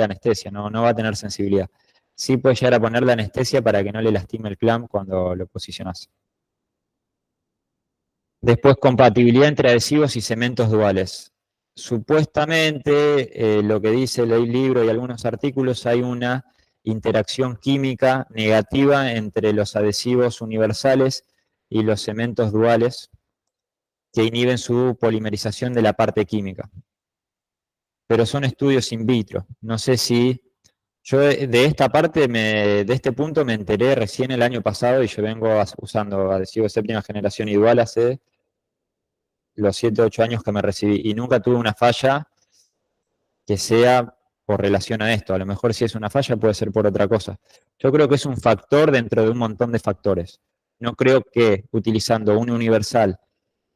anestesia, no va a tener sensibilidad. Sí puedes llegar a ponerle anestesia para que no le lastime el clamp cuando lo posicionas. Después, compatibilidad entre adhesivos y cementos duales. Supuestamente, lo que dice el libro y algunos artículos, hay una interacción química negativa entre los adhesivos universales y los cementos duales que inhiben su polimerización de la parte química. Pero son estudios in vitro. No sé si... Yo de esta parte, de este punto, me enteré recién el año pasado y yo vengo usando adhesivo de séptima generación y dual hace los 7 o 8 años que me recibí y nunca tuve una falla que sea por relación a esto. A lo mejor si es una falla puede ser por otra cosa. Yo creo que es un factor dentro de un montón de factores. No creo que utilizando un universal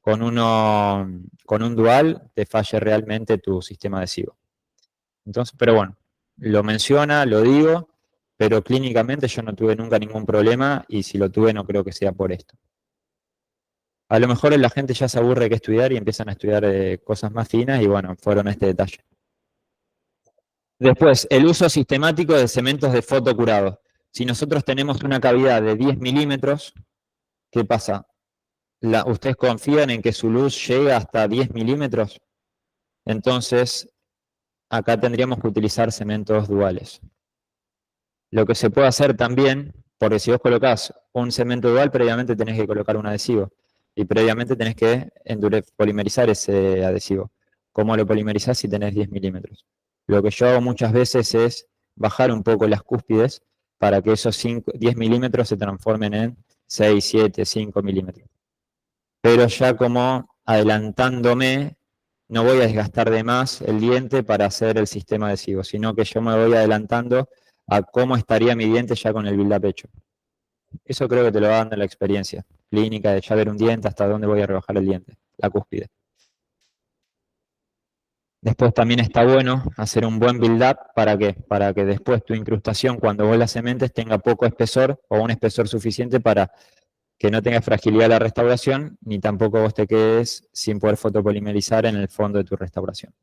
con un dual te falle realmente tu sistema adhesivo. Entonces, pero bueno, lo menciona, lo digo, pero clínicamente yo no tuve nunca ningún problema y si lo tuve no creo que sea por esto. A lo mejor la gente ya se aburre de estudiar y empiezan a estudiar cosas más finas y bueno, fueron este detalle. Después, el uso sistemático de cementos de fotocurado. Si nosotros tenemos una cavidad de 10 milímetros, ¿qué pasa? ¿Ustedes confían en que su luz llega hasta 10 milímetros? Entonces, acá tendríamos que utilizar cementos duales. Lo que se puede hacer también, porque si vos colocás un cemento dual, previamente tenés que colocar un adhesivo. Y previamente tenés que polimerizar ese adhesivo. ¿Cómo lo polimerizás si tenés 10 milímetros? Lo que yo hago muchas veces es bajar un poco las cúspides para que esos 10 milímetros se transformen en 6, 7, 5 milímetros. Pero ya como adelantándome, no voy a desgastar de más el diente para hacer el sistema adhesivo, sino que yo me voy adelantando a cómo estaría mi diente ya con el build-up hecho. Eso creo que te lo va dando la experiencia clínica de ya ver un diente, hasta dónde voy a rebajar el diente, la cúspide. Después también está bueno hacer un buen build-up, ¿para qué? Para que después tu incrustación, cuando vos la cementes, tenga poco espesor o un espesor suficiente para que no tenga fragilidad la restauración, ni tampoco vos te quedes sin poder fotopolimerizar en el fondo de tu restauración.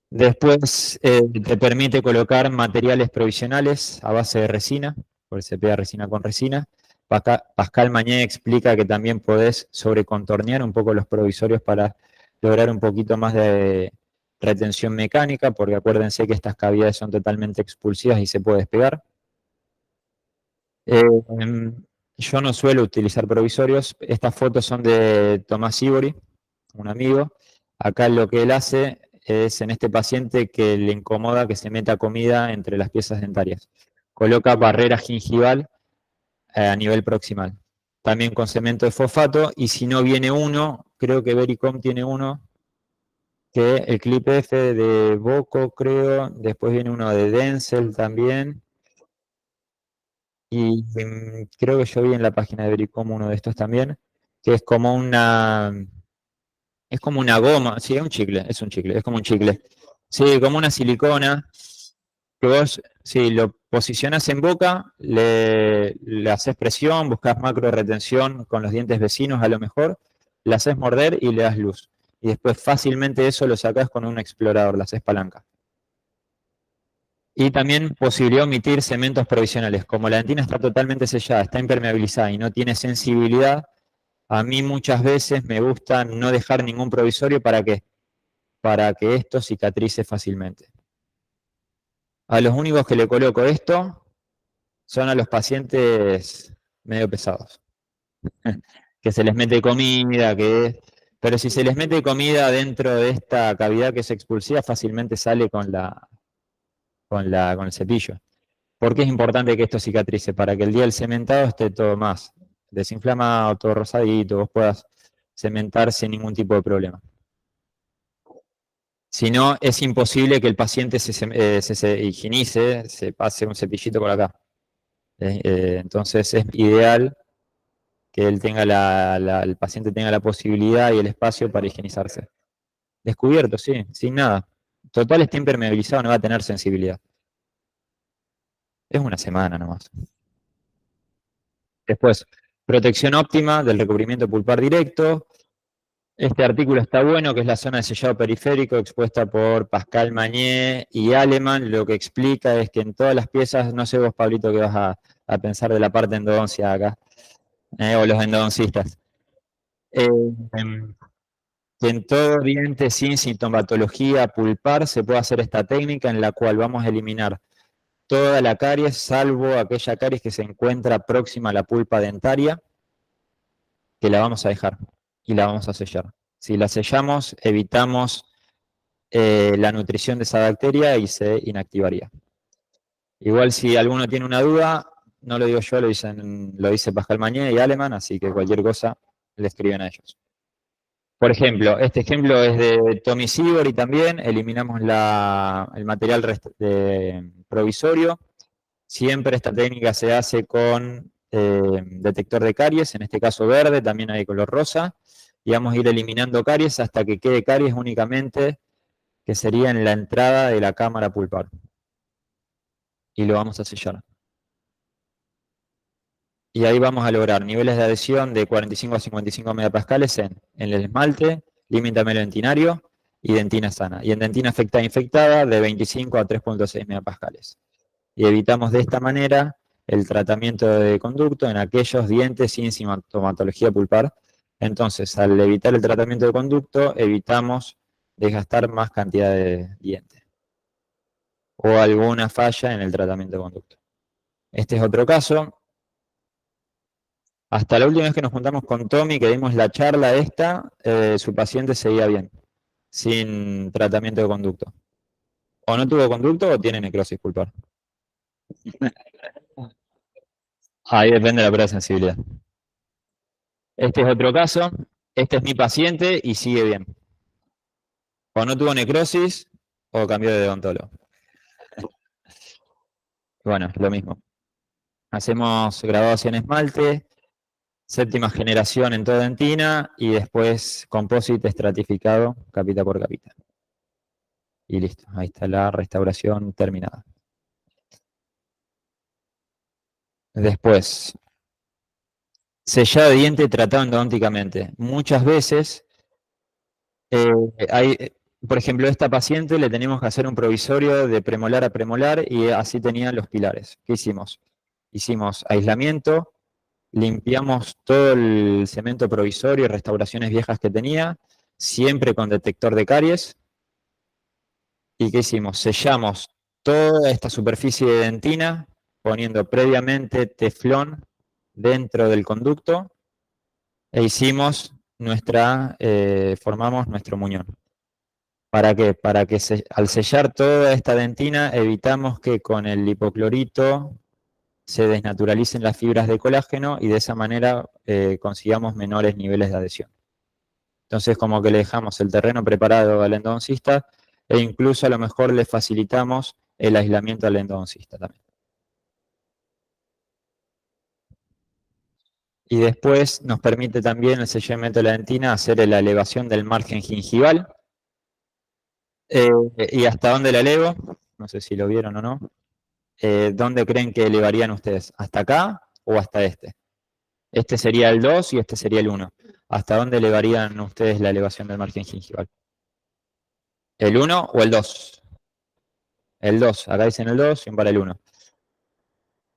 Después te permite colocar materiales provisionales a base de resina, porque se pega resina con resina. Pascal Mañé explica que también podés sobrecontornear un poco los provisorios para lograr un poquito más de retención mecánica, porque acuérdense que estas cavidades son totalmente expulsivas y se puede despegar. Yo no suelo utilizar provisorios. Estas fotos son de Tomás Ivory, un amigo. Acá lo que él hace es en este paciente que le incomoda que se meta comida entre las piezas dentarias. Coloca barrera gingival a nivel proximal. También con cemento de fosfato, y si no viene uno, creo que Vericom tiene uno, que el Clip F de Boco, creo, después viene uno de Denzel también, y creo que yo vi en la página de Vericom uno de estos también, que es como una goma, sí, es un chicle, es como un chicle. Sí, como una silicona, que vos, si lo posicionas en boca, le haces presión, buscas macro retención con los dientes vecinos a lo mejor, la haces morder y le das luz. Y después fácilmente eso lo sacás con un explorador, la haces palanca. Y también posibilidad de omitir cementos provisionales. Como la dentina está totalmente sellada, está impermeabilizada y no tiene sensibilidad, a mí muchas veces me gusta no dejar ningún provisorio. ¿Para qué? Para que esto cicatrice fácilmente. A los únicos que le coloco esto son a los pacientes medio pesados. Que se les mete comida, pero si se les mete comida dentro de esta cavidad que es expulsiva, fácilmente sale con el cepillo. ¿Por qué es importante que esto cicatrice? Para que el día del cementado esté todo más desinflamado, todo rosadito, vos puedas cementar sin ningún tipo de problema. Si no, es imposible que el paciente se higienice, se pase un cepillito por acá. Entonces es ideal que él tenga el paciente tenga la posibilidad y el espacio para higienizarse. Descubierto, sí, sin nada. Total está impermeabilizado, no va a tener sensibilidad. Es una semana nomás. Después, protección óptima del recubrimiento pulpar directo. Este artículo está bueno, que es la zona de sellado periférico expuesta por Pascal Magné y Aleman. Lo que explica es que en todas las piezas, no sé vos, Pablito, qué vas a pensar de la parte endodoncia acá, o los endodoncistas. Que en todo diente sin sintomatología pulpar se puede hacer esta técnica en la cual vamos a eliminar toda la caries, salvo aquella caries que se encuentra próxima a la pulpa dentaria, que la vamos a dejar y la vamos a sellar. Si la sellamos, evitamos la nutrición de esa bacteria y se inactivaría. Igual si alguno tiene una duda, no lo digo yo, lo dice Pascal Magné y Aleman, así que cualquier cosa le escriben a ellos. Por ejemplo, este ejemplo es de Tommy Sibori también, eliminamos el material provisorio. Siempre esta técnica se hace con detector de caries, en este caso verde, también hay color rosa, y vamos a ir eliminando caries hasta que quede caries únicamente, que sería en la entrada de la cámara pulpar. Y lo vamos a sellar. Y ahí vamos a lograr niveles de adhesión de 45 a 55 megapascales en el esmalte, límite melodentinario y dentina sana. Y en dentina afectada e infectada de 25 a 3.6 megapascales. Y evitamos de esta manera el tratamiento de conducto en aquellos dientes sin sintomatología pulpar. Entonces, al evitar el tratamiento de conducto, evitamos desgastar más cantidad de dientes o alguna falla en el tratamiento de conducto. Este es otro caso. Hasta la última vez que nos juntamos con Tommy, que dimos la charla esta, su paciente seguía bien, sin tratamiento de conducto. O no tuvo conducto o tiene necrosis pulpar. Ahí depende de la prueba de sensibilidad. Este es otro caso. Este es mi paciente y sigue bien. O no tuvo necrosis o cambió de odontólogo. Bueno, lo mismo. Hacemos grabados en esmalte, séptima generación en toda dentina y después composite estratificado capita por capita. Y listo, ahí está la restauración terminada. Después, sellado de diente tratado endodónticamente. Muchas veces, por ejemplo, a esta paciente le tenemos que hacer un provisorio de premolar a premolar y así tenían los pilares. ¿Qué hicimos? Hicimos aislamiento, limpiamos todo el cemento provisorio y restauraciones viejas que tenía, siempre con detector de caries. ¿Y qué hicimos? Sellamos toda esta superficie de dentina, poniendo previamente teflón dentro del conducto, e hicimos formamos nuestro muñón. ¿Para qué? Para que al sellar toda esta dentina evitamos que con el hipoclorito se desnaturalicen las fibras de colágeno y de esa manera consigamos menores niveles de adhesión. Entonces, como que le dejamos el terreno preparado al endodoncista e incluso a lo mejor le facilitamos el aislamiento al endodoncista también. Y después nos permite también el sellamiento de la dentina hacer la elevación del margen gingival. ¿Y hasta dónde la elevo? No sé si lo vieron o no. ¿Dónde creen que elevarían ustedes? ¿Hasta acá o hasta este? Este sería el 2 y este sería el 1. ¿hasta dónde elevarían ustedes la elevación del margen gingival? ¿El 1 o el 2? El 2, acá dicen el 2 y para el 1.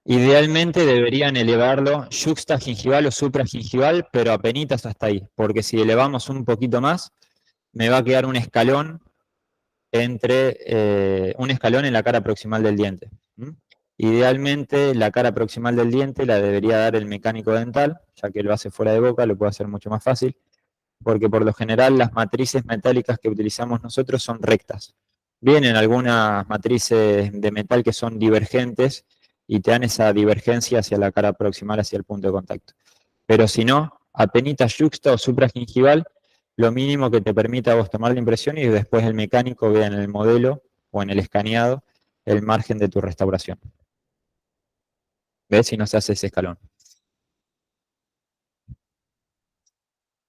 Idealmente deberían elevarlo yuxtagingival o supragingival, pero apenitas hasta ahí, porque si elevamos un poquito más, me va a quedar un escalón un escalón en la cara proximal del diente. Idealmente la cara proximal del diente la debería dar el mecánico dental, ya que lo hace fuera de boca, lo puede hacer mucho más fácil, porque por lo general las matrices metálicas que utilizamos nosotros son rectas. Vienen algunas matrices de metal que son divergentes y te dan esa divergencia hacia la cara proximal, hacia el punto de contacto. Pero si no, apenitas yuxta o supragingival, lo mínimo que te permita a vos tomar la impresión y después el mecánico vea en el modelo o en el escaneado el margen de tu restauración. ¿Ves? Si no se hace ese escalón.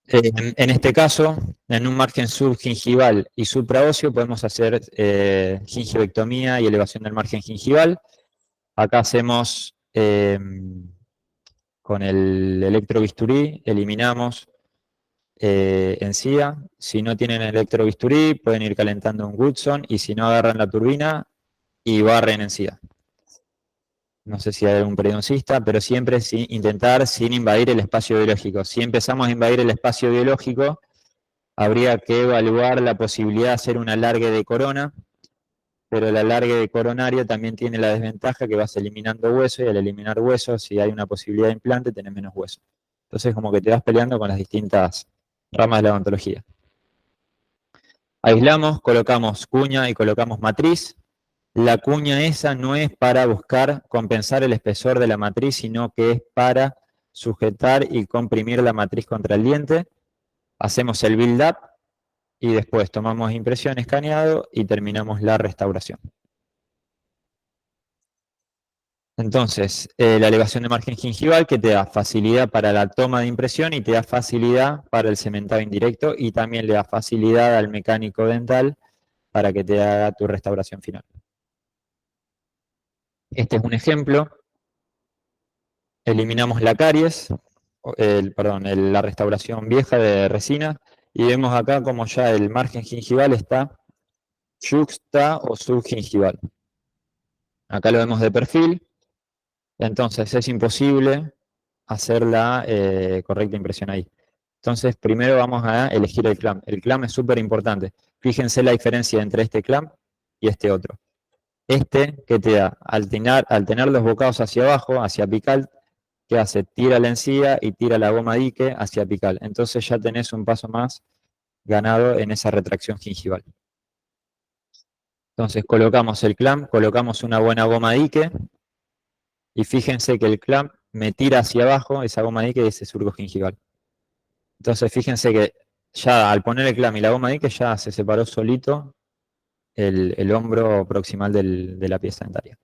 En este caso, en un margen subgingival y supraóseo podemos hacer gingivectomía y elevación del margen gingival. Acá hacemos con el electrobisturí, eliminamos encía. Si no tienen electrobisturí, pueden ir calentando un Woodson y si no, agarran la turbina y barren encía. No sé si hay algún periodoncista, pero siempre intentar sin invadir el espacio biológico. Si empezamos a invadir el espacio biológico, habría que evaluar la posibilidad de hacer un alargue de corona, pero el alargue de coronario también tiene la desventaja que vas eliminando hueso y al eliminar hueso, si hay una posibilidad de implante, tenés menos hueso. Entonces como que te vas peleando con las distintas ramas de la odontología. Aislamos, colocamos cuña y colocamos matriz. La cuña esa no es para buscar compensar el espesor de la matriz, sino que es para sujetar y comprimir la matriz contra el diente. Hacemos el build-up y después tomamos impresión, escaneado y terminamos la restauración. Entonces, la elevación de margen gingival que te da facilidad para la toma de impresión y te da facilidad para el cementado indirecto y también le da facilidad al mecánico dental para que te haga tu restauración final. Este es un ejemplo. Eliminamos la caries, la restauración vieja de resina, y vemos acá como ya el margen gingival está yuxta o subgingival. Acá lo vemos de perfil, entonces es imposible hacer la correcta impresión ahí. Entonces primero vamos a elegir el clamp. El clamp es súper importante. Fíjense la diferencia entre este clamp y este otro. Este que te da, al tener los bocados hacia abajo, hacia apical, ¿qué hace? Tira la encía y tira la goma dique hacia apical. Entonces ya tenés un paso más ganado en esa retracción gingival. Entonces colocamos el clamp, colocamos una buena goma dique y fíjense que el clamp me tira hacia abajo esa goma dique y ese surco gingival. Entonces fíjense que ya al poner el clamp y la goma dique ya se separó solito el hombro proximal de la pieza dentaria.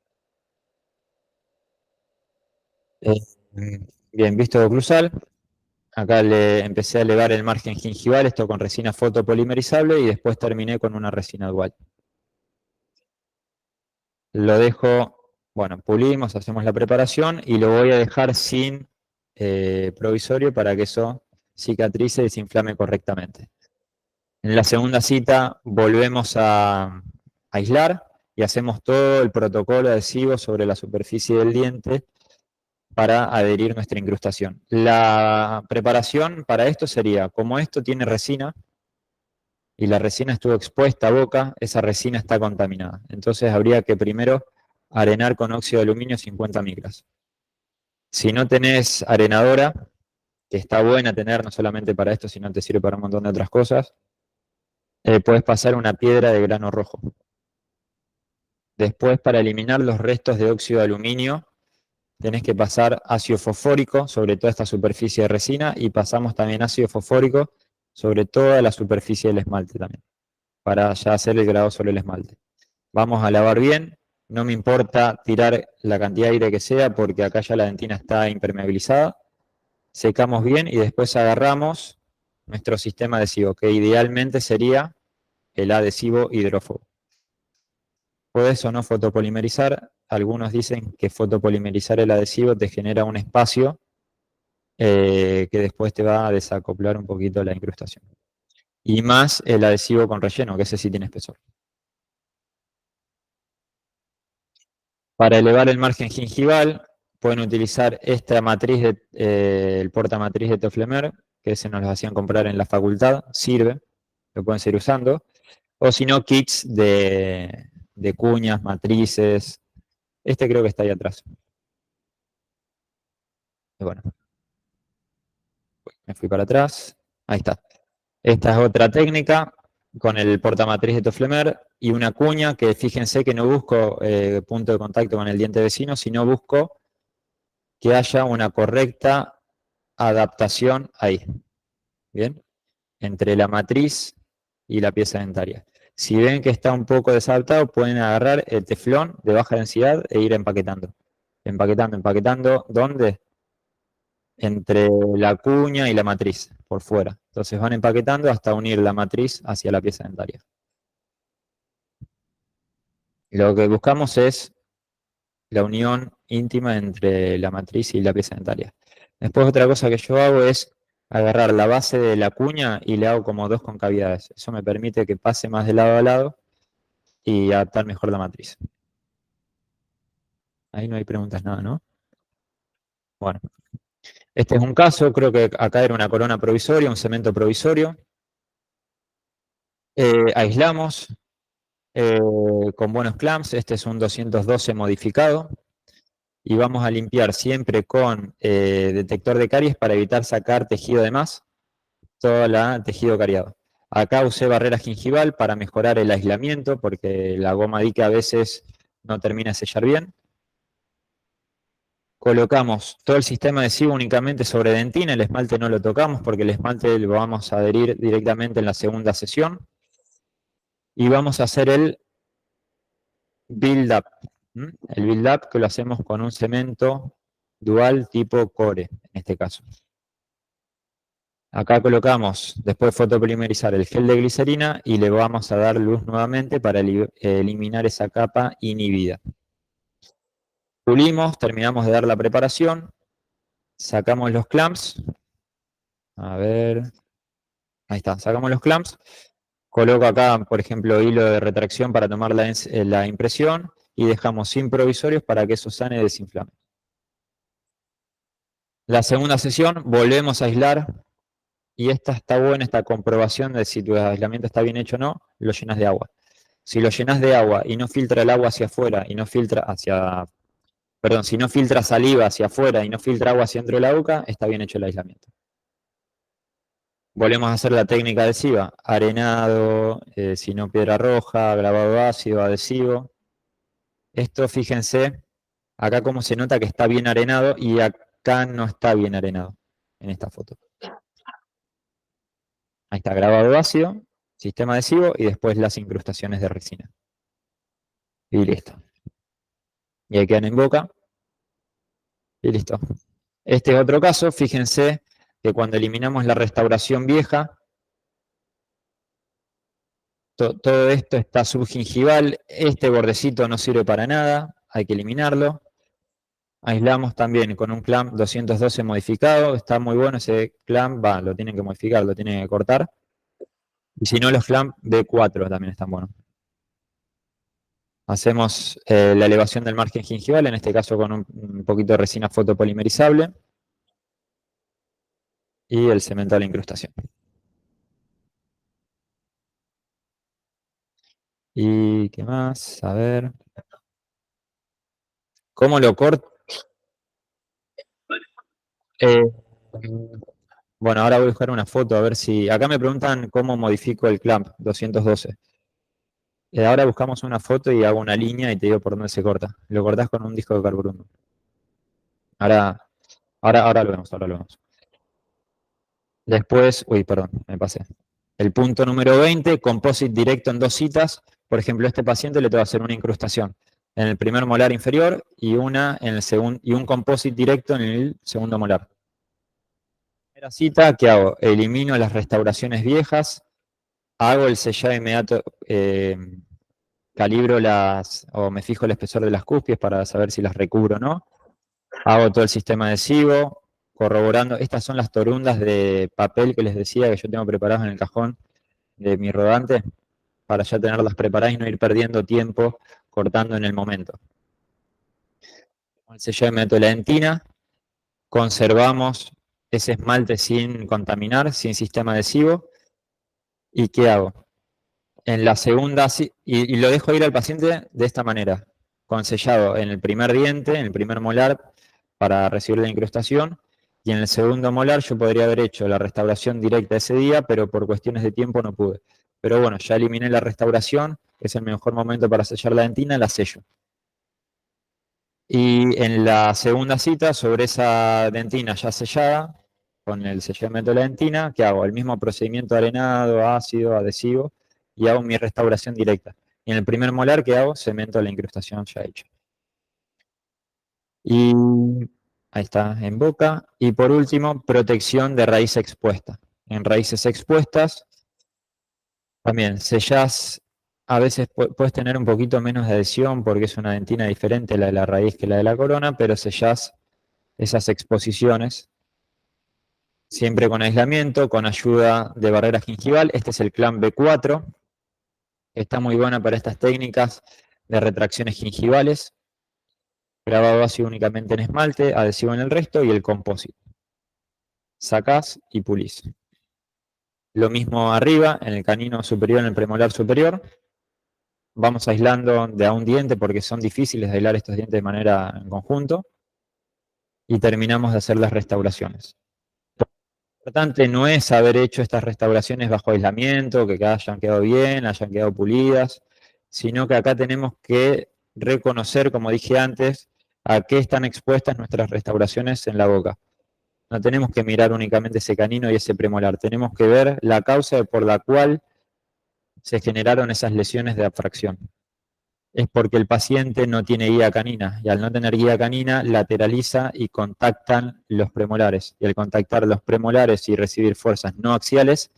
Bien, visto oclusal. Acá le empecé a elevar el margen gingival, esto con resina fotopolimerizable, y después terminé con una resina dual. Lo dejo, bueno, pulimos, hacemos la preparación y lo voy a dejar sin provisorio para que eso cicatrice y se inflame correctamente. En la segunda cita volvemos a aislar y hacemos todo el protocolo adhesivo sobre la superficie del diente para adherir nuestra incrustación. La preparación para esto sería, como esto tiene resina y la resina estuvo expuesta a boca, esa resina está contaminada. Entonces habría que primero arenar con óxido de aluminio 50 micras. Si no tenés arenadora, que está buena tener no solamente para esto, sino te sirve para un montón de otras cosas, puedes pasar una piedra de grano rojo. Después, para eliminar los restos de óxido de aluminio, tenés que pasar ácido fosfórico sobre toda esta superficie de resina y pasamos también ácido fosfórico sobre toda la superficie del esmalte también, para ya hacer el grado sobre el esmalte. Vamos a lavar bien, no me importa tirar la cantidad de aire que sea porque acá ya la dentina está impermeabilizada. Secamos bien y después agarramos nuestro sistema adhesivo, que idealmente sería el adhesivo hidrófobo. Podés o no fotopolimerizar. Algunos dicen que fotopolimerizar el adhesivo te genera un espacio que después te va a desacoplar un poquito la incrustación. Y más el adhesivo con relleno, que ese sí tiene espesor. Para elevar el margen gingival, pueden utilizar esta matriz, el portamatriz de Toflemer, que ese nos lo hacían comprar en la facultad, sirve, lo pueden seguir usando. O si no, kits de cuñas, matrices. Este creo que está ahí atrás. Y bueno, me fui para atrás. Ahí está. Esta es otra técnica con el portamatriz de Toflemer y una cuña que fíjense que no busco punto de contacto con el diente vecino, sino busco que haya una correcta adaptación ahí. ¿Bien? Entre la matriz y la pieza dentaria. Si ven que está un poco desadaptado, pueden agarrar el teflón de baja densidad e ir empaquetando. Empaquetando, empaquetando. ¿Dónde? Entre la cuña y la matriz, por fuera. Entonces van empaquetando hasta unir la matriz hacia la pieza dentaria. Lo que buscamos es la unión íntima entre la matriz y la pieza dentaria. Después otra cosa que yo hago es agarrar la base de la cuña y le hago como dos concavidades. Eso me permite que pase más de lado a lado y adaptar mejor la matriz. Ahí no hay preguntas nada, ¿no? Bueno, este es un caso, creo que acá era una corona provisoria, un cemento provisorio. Aislamos con buenos clamps, este es un 212 modificado. Y vamos a limpiar siempre con detector de caries para evitar sacar tejido de más, todo el tejido cariado. Acá usé barrera gingival para mejorar el aislamiento, porque la goma dique a veces no termina de sellar bien. Colocamos todo el sistema adhesivo únicamente sobre dentina, el esmalte no lo tocamos porque el esmalte lo vamos a adherir directamente en la segunda sesión. Y vamos a hacer el build-up. El build-up que lo hacemos con un cemento dual tipo core, en este caso. Acá colocamos, después de fotopolimerizar, el gel de glicerina y le vamos a dar luz nuevamente para eliminar esa capa inhibida. Pulimos, terminamos de dar la preparación, sacamos los clamps, a ver, ahí está, sacamos los clamps, coloco acá, por ejemplo, hilo de retracción para tomar la impresión y dejamos sin provisorios para que eso sane y desinflame. La segunda sesión, volvemos a aislar. Y esta está buena, esta comprobación de si tu aislamiento está bien hecho o no, lo llenas de agua. Si lo llenas de agua y no filtra el agua hacia afuera y no filtra si no filtra saliva hacia afuera y no filtra agua hacia dentro de la boca, está bien hecho el aislamiento. Volvemos a hacer la técnica adhesiva, arenado, si no piedra roja, grabado ácido, adhesivo. Esto, fíjense, acá como se nota que está bien arenado y acá no está bien arenado en esta foto. Ahí está, grabado ácido, sistema adhesivo y después las incrustaciones de resina. Y listo. Y ahí quedan en boca. Y listo. Este es otro caso, fíjense que cuando eliminamos la restauración vieja, todo esto está subgingival, este bordecito no sirve para nada, hay que eliminarlo. Aislamos también con un clamp 212 modificado, está muy bueno ese clamp, lo tienen que modificar, lo tienen que cortar. Y si no, los clamp B4 también están buenos. Hacemos la elevación del margen gingival, en este caso con un poquito de resina fotopolimerizable. Y el cemento de la incrustación. ¿Y qué más? A ver. ¿Cómo lo corto? Bueno, ahora voy a buscar una foto a ver si... Acá me preguntan cómo modifico el clamp 212. Ahora buscamos una foto y hago una línea y te digo por dónde se corta. Lo cortás con un disco de carburondo. Ahora lo vemos, ahora lo vemos. Después, uy, perdón, me pasé. El punto número 20, composite directo en 2 citas. Por ejemplo, a este paciente le tengo que hacer una incrustación en el primer molar inferior y una en el segundo, y un composite directo en el segundo molar. Primera cita, ¿qué hago? Elimino las restauraciones viejas, hago el sellado inmediato, calibro o me fijo el espesor de las cúspides para saber si las recubro o no. Hago todo el sistema adhesivo, corroborando, estas son las torundas de papel que les decía que yo tengo preparadas en el cajón de mi rodante, para ya tenerlas preparadas y no ir perdiendo tiempo cortando en el momento. Con el sellado de método de la dentina, conservamos ese esmalte sin contaminar, sin sistema adhesivo. ¿Y qué hago? En la segunda, y lo dejo ir al paciente de esta manera, con sellado en el primer diente, en el primer molar, para recibir la incrustación, y en el segundo molar yo podría haber hecho la restauración directa ese día, pero por cuestiones de tiempo no pude. Pero bueno, ya eliminé la restauración, es el mejor momento para sellar la dentina, la sello. Y en la segunda cita, sobre esa dentina ya sellada, con el sellamiento de la dentina, ¿qué hago? El mismo procedimiento de arenado, ácido, adhesivo, y hago mi restauración directa. Y en el primer molar, ¿qué hago? Cemento la incrustación ya hecha. Y ahí está, en boca. Y por último, protección de raíz expuesta. En raíces expuestas, también sellás, a veces puedes tener un poquito menos de adhesión porque es una dentina diferente la de la raíz que la de la corona, pero sellás esas exposiciones, siempre con aislamiento, con ayuda de barrera gingival. Este es el clan B4, está muy buena para estas técnicas de retracciones gingivales, grabado ácido únicamente en esmalte, adhesivo en el resto y el compósito. Sacás y pulís. Lo mismo arriba, en el canino superior, en el premolar superior. Vamos aislando de a un diente porque son difíciles de aislar estos dientes de manera en conjunto. Y terminamos de hacer las restauraciones. Lo importante no es haber hecho estas restauraciones bajo aislamiento, que hayan quedado bien, hayan quedado pulidas, sino que acá tenemos que reconocer, como dije antes, a qué están expuestas nuestras restauraciones en la boca. No tenemos que mirar únicamente ese canino y ese premolar, tenemos que ver la causa por la cual se generaron esas lesiones de abfracción. Es porque el paciente no tiene guía canina, y al no tener guía canina lateraliza y contactan los premolares, y al contactar los premolares y recibir fuerzas no axiales,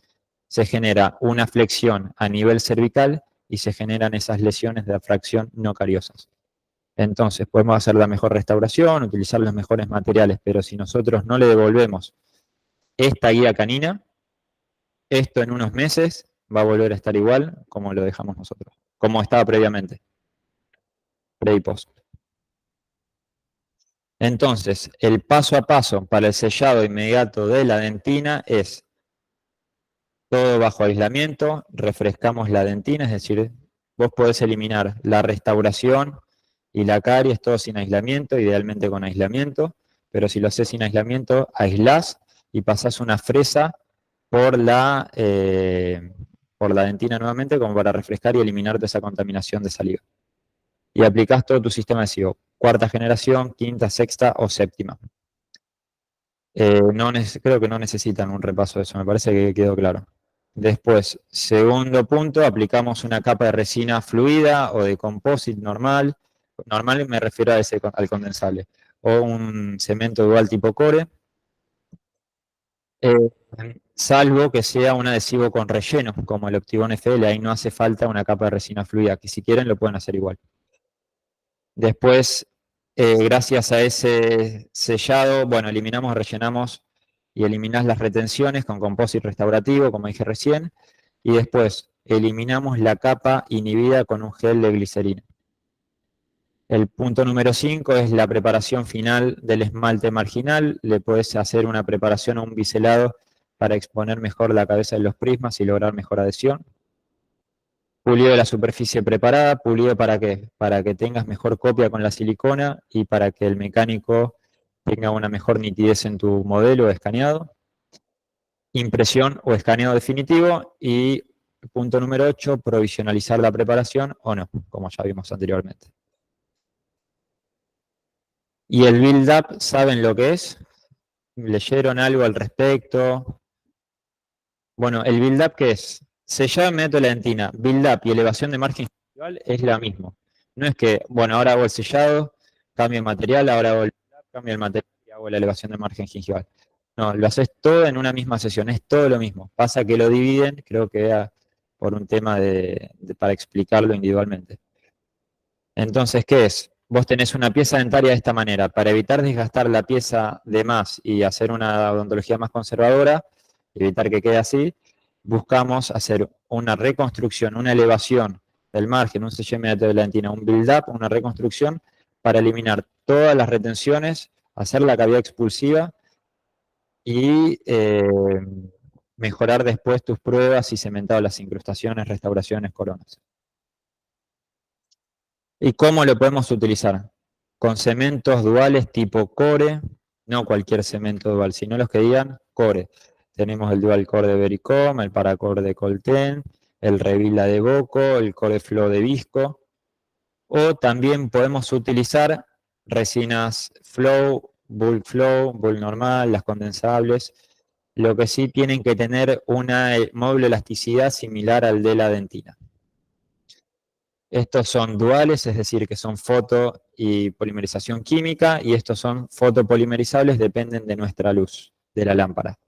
se genera una flexión a nivel cervical y se generan esas lesiones de abfracción no cariosas. Entonces podemos hacer la mejor restauración, utilizar los mejores materiales, pero si nosotros no le devolvemos esta guía canina, esto en unos meses va a volver a estar igual como lo dejamos nosotros, como estaba previamente. Pre y post. Entonces, el paso a paso para el sellado inmediato de la dentina es todo bajo aislamiento, refrescamos la dentina, es decir, vos podés eliminar la restauración y la caries, todo sin aislamiento, idealmente con aislamiento, pero si lo haces sin aislamiento, aislás y pasás una fresa por la dentina nuevamente como para refrescar y eliminar toda esa contaminación de saliva. Y aplicás todo tu sistema adhesivo, cuarta generación, quinta, sexta o séptima. Creo que no necesitan un repaso de eso, me parece que quedó claro. Después, segundo punto, aplicamos una capa de resina fluida o de composite normal. Normal me refiero a al condensable. O un cemento dual tipo core. Salvo que sea un adhesivo con relleno, como el Optibond FL, ahí no hace falta una capa de resina fluida, que si quieren lo pueden hacer igual. Después, gracias a ese sellado, bueno, eliminamos, rellenamos y eliminás las retenciones con composite restaurativo, como dije recién, y después eliminamos la capa inhibida con un gel de glicerina. El punto número 5 es la preparación final del esmalte marginal. Le puedes hacer una preparación o un biselado para exponer mejor la cabeza de los prismas y lograr mejor adhesión. Pulido de la superficie preparada, pulido ¿para qué? Para que tengas mejor copia con la silicona y para que el mecánico tenga una mejor nitidez en tu modelo escaneado. Impresión o escaneo definitivo. Y punto número 8, provisionalizar la preparación o no, como ya vimos anteriormente. ¿Y el build-up saben lo que es? ¿Leyeron algo al respecto? Bueno, el build-up, ¿qué es? Sellado en método de la dentina, build-up y elevación de margen gingival es la misma. No es que, bueno, ahora hago el sellado, cambio el material, ahora hago el build-up, cambio el material y hago la elevación de margen gingival. No, lo haces todo en una misma sesión, es todo lo mismo. Pasa que lo dividen, creo que por un tema para explicarlo individualmente. Entonces, ¿qué es? vos tenés una pieza dentaria de esta manera. Para evitar desgastar la pieza de más y hacer una odontología más conservadora, evitar que quede así, buscamos hacer una reconstrucción, una elevación del margen, un sellamiento de la dentina, un build-up, una reconstrucción para eliminar todas las retenciones, hacer la cavidad expulsiva y mejorar después tus pruebas y cementado las incrustaciones, restauraciones, coronas. ¿Y cómo lo podemos utilizar? Con cementos duales tipo core, no cualquier cemento dual, sino los que digan core. Tenemos el dual core de Vericom, el paracore de Colten, el Revila de Boco, el core flow de Visco. O también podemos utilizar resinas flow, bull normal, las condensables. Lo que sí tienen que tener una móvil elasticidad similar al de la dentina. Estos son duales, es decir, que son foto y polimerización química, y estos son fotopolimerizables, dependen de nuestra luz, de la lámpara.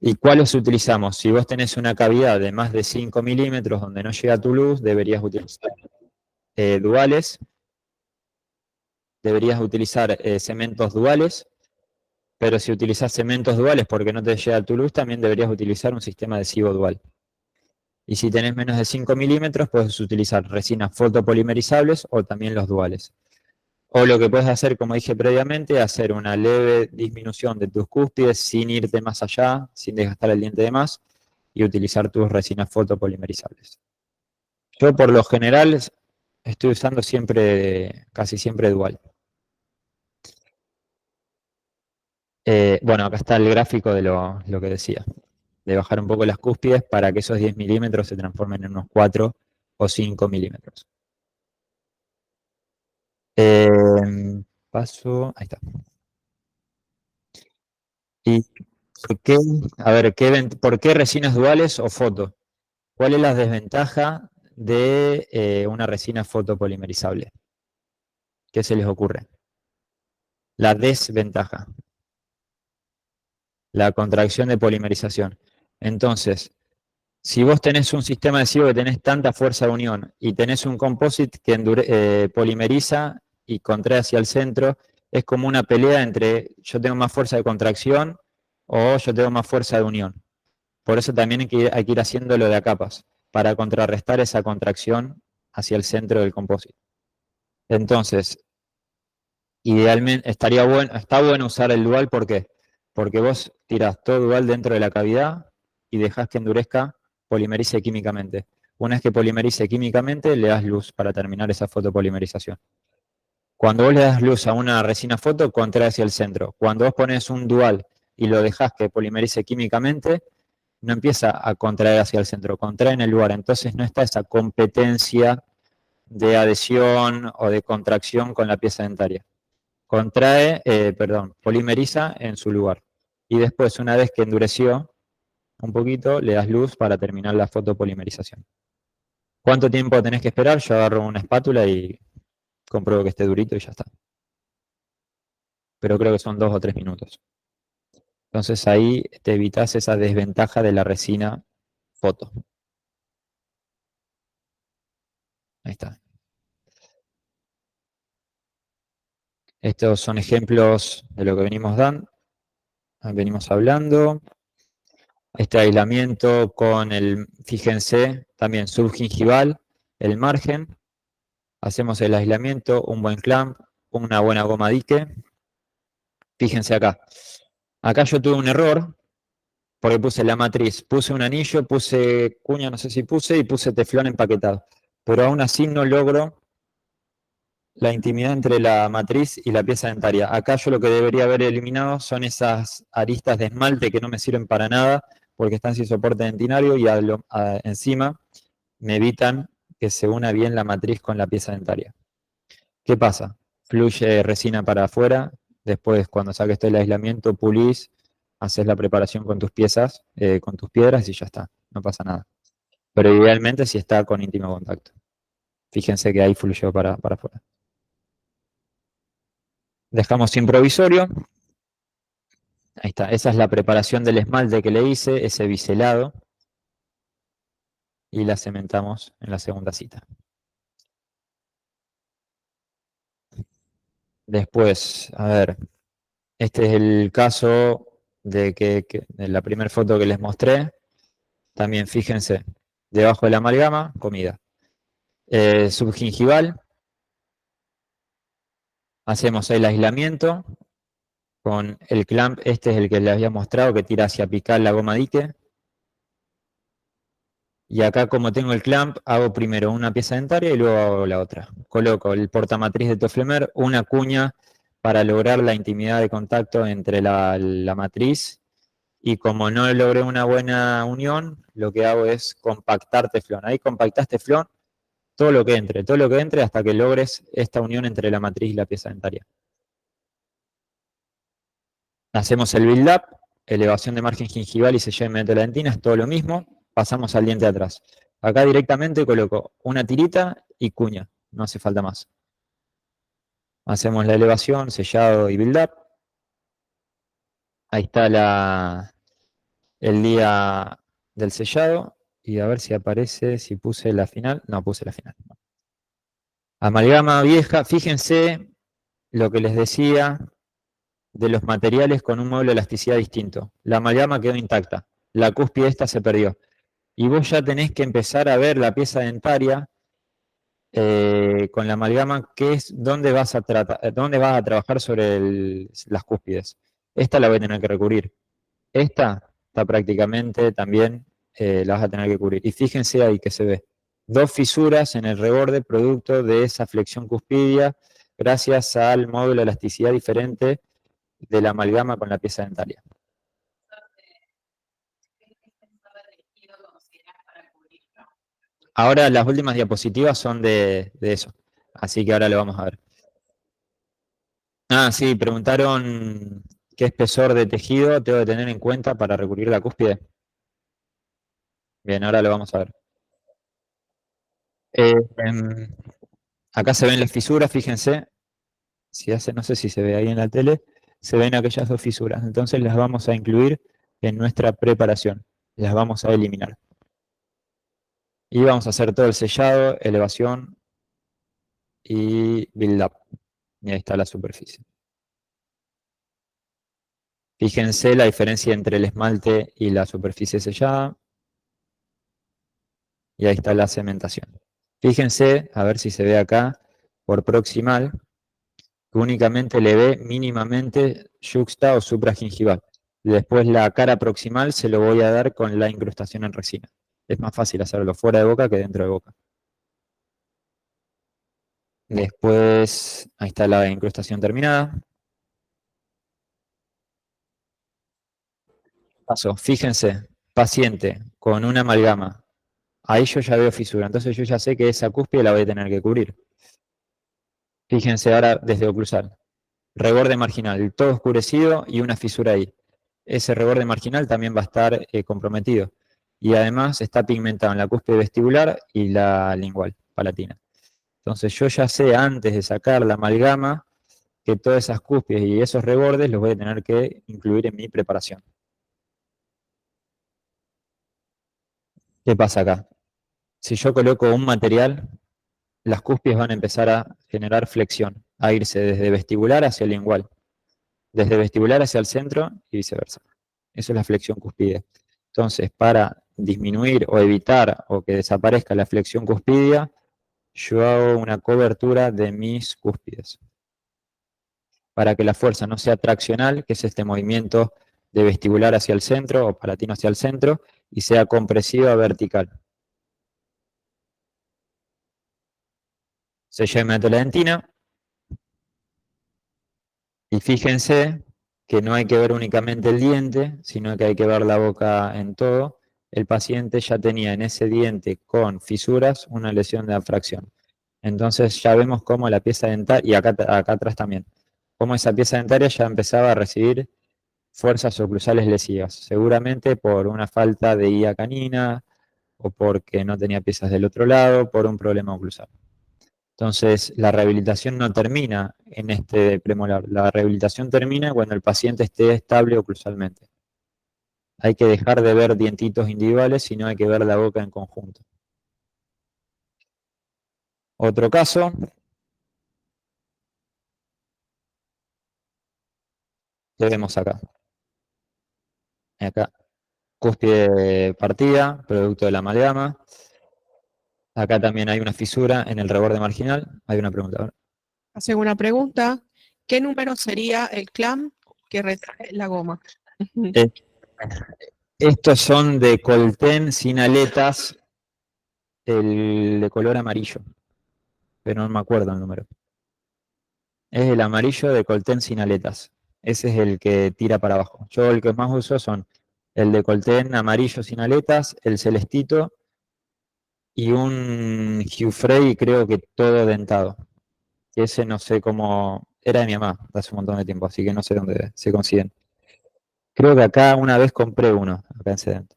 ¿Y cuáles utilizamos? Si vos tenés una cavidad de más de 5 milímetros donde no llega tu luz, deberías utilizar duales, deberías utilizar cementos duales, pero si utilizás cementos duales porque no te llega tu luz, también deberías utilizar un sistema adhesivo dual. Y si tenés menos de 5 milímetros, puedes utilizar resinas fotopolimerizables o también los duales. O lo que puedes hacer, como dije previamente, hacer una leve disminución de tus cúspides sin irte más allá, sin desgastar el diente de más, y utilizar tus resinas fotopolimerizables. Yo por lo general estoy usando siempre, casi siempre dual. Bueno, acá está el gráfico de lo que decía, de bajar un poco las cúspides para que esos 10 milímetros se transformen en unos 4 o 5 milímetros. Paso, ahí está. ¿Y por qué, a ver, por qué resinas duales o foto? ¿Cuál es la desventaja de una resina fotopolimerizable? ¿Qué se les ocurre? La desventaja, la contracción de polimerización. Entonces, si vos tenés un sistema adhesivo que tenés tanta fuerza de unión y tenés un composite que polimeriza y contrae hacia el centro, es como una pelea entre yo tengo más fuerza de contracción o yo tengo más fuerza de unión. Por eso también hay que ir haciéndolo de a capas, para contrarrestar esa contracción hacia el centro del composite. Entonces, idealmente está bueno usar el dual, ¿por qué? Porque vos tirás todo dual dentro de la cavidad y dejás que endurezca, polimerice químicamente. Una vez que polimerice químicamente, le das luz para terminar esa fotopolimerización. Cuando vos le das luz a una resina foto, contrae hacia el centro. Cuando vos pones un dual y lo dejás que polimerice químicamente, no empieza a contraer hacia el centro, contrae en el lugar. Entonces no está esa competencia de adhesión o de contracción con la pieza dentaria. Polimeriza en su lugar. Y después, una vez que endureció un poquito, le das luz para terminar la fotopolimerización. ¿Cuánto tiempo tenés que esperar? Yo agarro una espátula y compruebo que esté durito y ya está. Pero creo que son 2 o 3 minutos. Entonces ahí te evitas esa desventaja de la resina foto. Ahí está. Estos son ejemplos de lo que venimos hablando. Este aislamiento con fíjense, también subgingival, el margen. Hacemos el aislamiento, un buen clamp, una buena goma dique. Fíjense acá. Acá yo tuve un error, porque puse la matriz, puse un anillo, puse cuña, no sé si puse, y puse teflón empaquetado. Pero aún así no logro la intimidad entre la matriz y la pieza dentaria. Acá yo lo que debería haber eliminado son esas aristas de esmalte que no me sirven para nada porque están sin soporte dentinario y encima me evitan que se una bien la matriz con la pieza dentaria. ¿Qué pasa? Fluye resina para afuera, después cuando saques todo el aislamiento pulís, haces la preparación con tus piezas, con tus piedras y ya está, no pasa nada. Pero idealmente si está con íntimo contacto. Fíjense que ahí fluyó para afuera. Dejamos sin provisorio. Ahí está, esa es la preparación del esmalte que le hice, ese biselado. Y la cementamos en la segunda cita. Después, a ver, este es el caso de la primera foto que les mostré. También fíjense, debajo de la amalgama, comida. Subgingival, hacemos el aislamiento con el clamp, este es el que les había mostrado, que tira hacia apical la goma dique. Y acá, como tengo el clamp, hago primero una pieza dentaria y luego hago la otra. Coloco el portamatriz de Toflemer, una cuña para lograr la intimidad de contacto entre la matriz. Y como no logré una buena unión, lo que hago es compactar teflón. Ahí compactas teflón, todo lo que entre hasta que logres esta unión entre la matriz y la pieza dentaria. Hacemos el build-up, elevación de margen gingival y sellamiento de la dentina, es todo lo mismo. Pasamos al diente de atrás. Acá directamente coloco una tirita y cuña, no hace falta más. Hacemos la elevación, sellado y build-up. Ahí está el día del sellado. Y a ver si aparece, si puse la final. No, puse la final. Amalgama vieja, fíjense lo que les decía de los materiales con un módulo de elasticidad distinto. La amalgama quedó intacta, la cúspide esta se perdió. Y vos ya tenés que empezar a ver la pieza dentaria con la amalgama, que es dónde vas a trabajar sobre las cúspides. Esta la voy a tener que recubrir. Esta está prácticamente también la vas a tener que cubrir. Y fíjense ahí que se ve dos fisuras en el reborde producto de esa flexión cuspidia gracias al módulo de elasticidad diferente de la amalgama con la pieza dentaria. Ahora las últimas diapositivas son de eso, así que ahora lo vamos a ver. Ah, sí, preguntaron qué espesor de tejido tengo que tener en cuenta para recubrir la cúspide. Bien, ahora lo vamos a ver. Eh, em, Acá se ven las fisuras, fíjense, no sé si se ve ahí en la tele, se ven aquellas dos fisuras, entonces las vamos a incluir en nuestra preparación, las vamos a eliminar. Y vamos a hacer todo el sellado, elevación y build up. Y ahí está la superficie. Fíjense la diferencia entre el esmalte y la superficie sellada. Y ahí está la cementación. Fíjense, a ver si se ve acá, por proximal, que únicamente le ve mínimamente yuxta o supragingival. Después la cara proximal se lo voy a dar con la incrustación en resina. Es más fácil hacerlo fuera de boca que dentro de boca. Después, ahí está la incrustación terminada. Paso, fíjense, paciente con una amalgama. Ahí yo ya veo fisura, entonces yo ya sé que esa cúspide la voy a tener que cubrir. Fíjense ahora desde oclusal. Reborde marginal, todo oscurecido y una fisura ahí. Ese reborde marginal también va a estar comprometido. Y además está pigmentado en la cúspide vestibular y la lingual, palatina. Entonces yo ya sé antes de sacar la amalgama que todas esas cúspides y esos rebordes los voy a tener que incluir en mi preparación. ¿Qué pasa acá? Si yo coloco un material, las cúspides van a empezar a generar flexión, a irse desde vestibular hacia el lingual, desde vestibular hacia el centro y viceversa. Eso es la flexión cúspide. Entonces, para disminuir o evitar o que desaparezca la flexión cuspidia, yo hago una cobertura de mis cúspides. Para que la fuerza no sea traccional, que es este movimiento de vestibular hacia el centro o palatino hacia el centro, y sea compresiva vertical. Sello de la dentina. Y fíjense que no hay que ver únicamente el diente, sino que hay que ver la boca en todo. El paciente ya tenía en ese diente con fisuras una lesión de abfracción. Entonces ya vemos cómo la pieza dentaria, y acá atrás también, cómo esa pieza dentaria ya empezaba a recibir fuerzas oclusales lesivas, seguramente por una falta de guía canina o porque no tenía piezas del otro lado, por un problema oclusal. Entonces, la rehabilitación no termina en este premolar, la rehabilitación termina cuando el paciente esté estable oclusalmente. Hay que dejar de ver dientitos individuales, sino hay que ver la boca en conjunto. Otro caso, ¿Qué vemos acá? Acá, cúspide partida, producto de la amalgama. Acá también hay una fisura en el reborde marginal. Hay una pregunta. A ver. Hace una pregunta. ¿Qué número sería el clamp que retrae la goma? Eh, Estos son de coltén sin aletas, el de color amarillo, pero no me acuerdo el número. Es el amarillo de coltén sin aletas. Ese es el que tira para abajo. Yo el que más uso son el de coltén amarillo sin aletas, el celestito y un Giuffrey, creo que todo dentado. Ese no sé cómo, era de mi mamá de hace un montón de tiempo, así que no sé dónde se consiguen. Creo que acá una vez compré uno, acá en Sedent.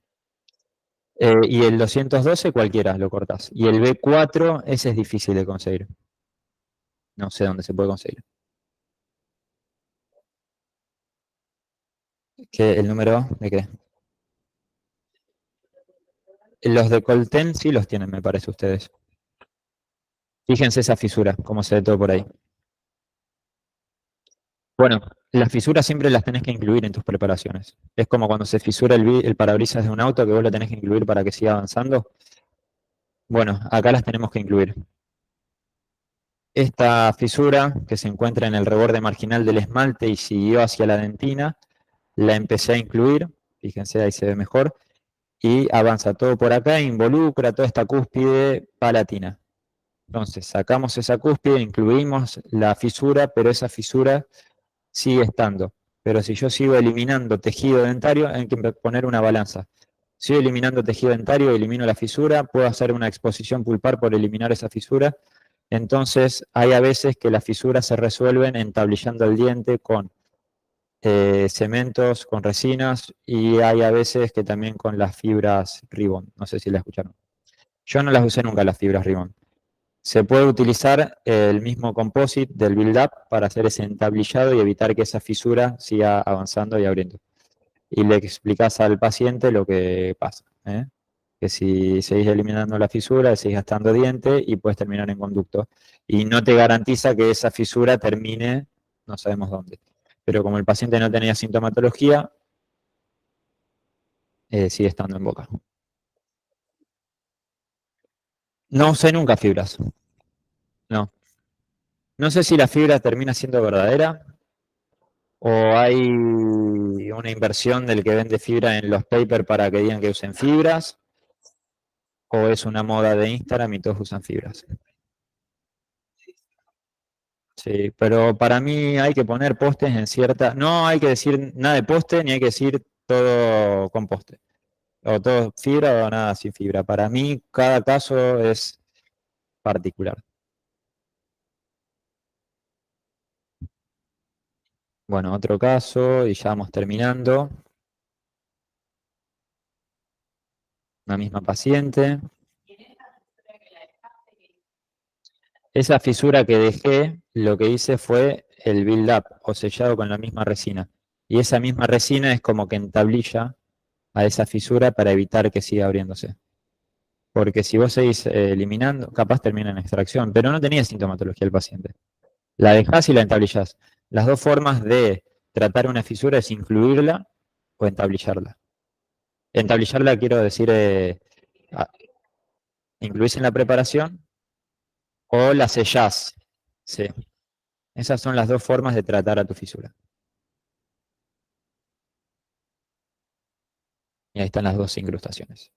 Y el 212 cualquiera lo cortás. Y el B4, ese es difícil de conseguir. No sé dónde se puede conseguir. ¿Qué, el número de qué? Los de Colten sí los tienen, me parece, ustedes. Fíjense esa fisura, cómo se ve todo por ahí. Bueno, las fisuras siempre las tenés que incluir en tus preparaciones. Es como cuando se fisura el parabrisas de un auto que vos lo tenés que incluir para que siga avanzando. Bueno, acá las tenemos que incluir. Esta fisura que se encuentra en el reborde marginal del esmalte y siguió hacia la dentina, la empecé a incluir. Fíjense, ahí se ve mejor. Y avanza todo por acá, involucra toda esta cúspide palatina. Entonces, sacamos esa cúspide, incluimos la fisura, pero esa fisura sigue estando. Pero si yo sigo eliminando tejido dentario, hay que poner una balanza. Sigo eliminando tejido dentario, elimino la fisura, puedo hacer una exposición pulpar por eliminar esa fisura. Entonces, hay a veces que las fisuras se resuelven entablillando el diente con cementos, con resinas, y hay a veces que también con las fibras Ribond. No sé si la escucharon. Yo no las usé nunca las fibras Ribond. Se puede utilizar el mismo composite del build-up para hacer ese entablillado y evitar que esa fisura siga avanzando y abriendo. Y le explicas al paciente lo que pasa. Que si seguís eliminando la fisura, seguís gastando diente y puedes terminar en conducto. Y no te garantiza que esa fisura termine, no sabemos dónde. Pero como el paciente no tenía sintomatología, sigue estando en boca. No usé nunca fibras. No. No sé si la fibra termina siendo verdadera o hay una inversión del que vende fibra en los papers para que digan que usen fibras, o es una moda de Instagram y todos usan fibras. Sí, pero para mí hay que poner postes en cierta... No hay que decir nada de poste, ni hay que decir todo con poste. O todo fibra o nada sin fibra. Para mí cada caso es particular. Bueno, otro caso y ya vamos terminando. La misma paciente. Esa fisura que dejé, lo que hice fue el build-up o sellado con la misma resina. Y esa misma resina es como que entablilla a esa fisura para evitar que siga abriéndose. Porque si vos seguís eliminando, capaz termina en extracción, pero no tenía sintomatología el paciente. La dejás y la entablillás. Las dos formas de tratar una fisura es incluirla o entablillarla. Entablillarla quiero decir, incluís en la preparación o la sellás. Sí. Esas son las dos formas de tratar a tu fisura. Y ahí están las dos incrustaciones.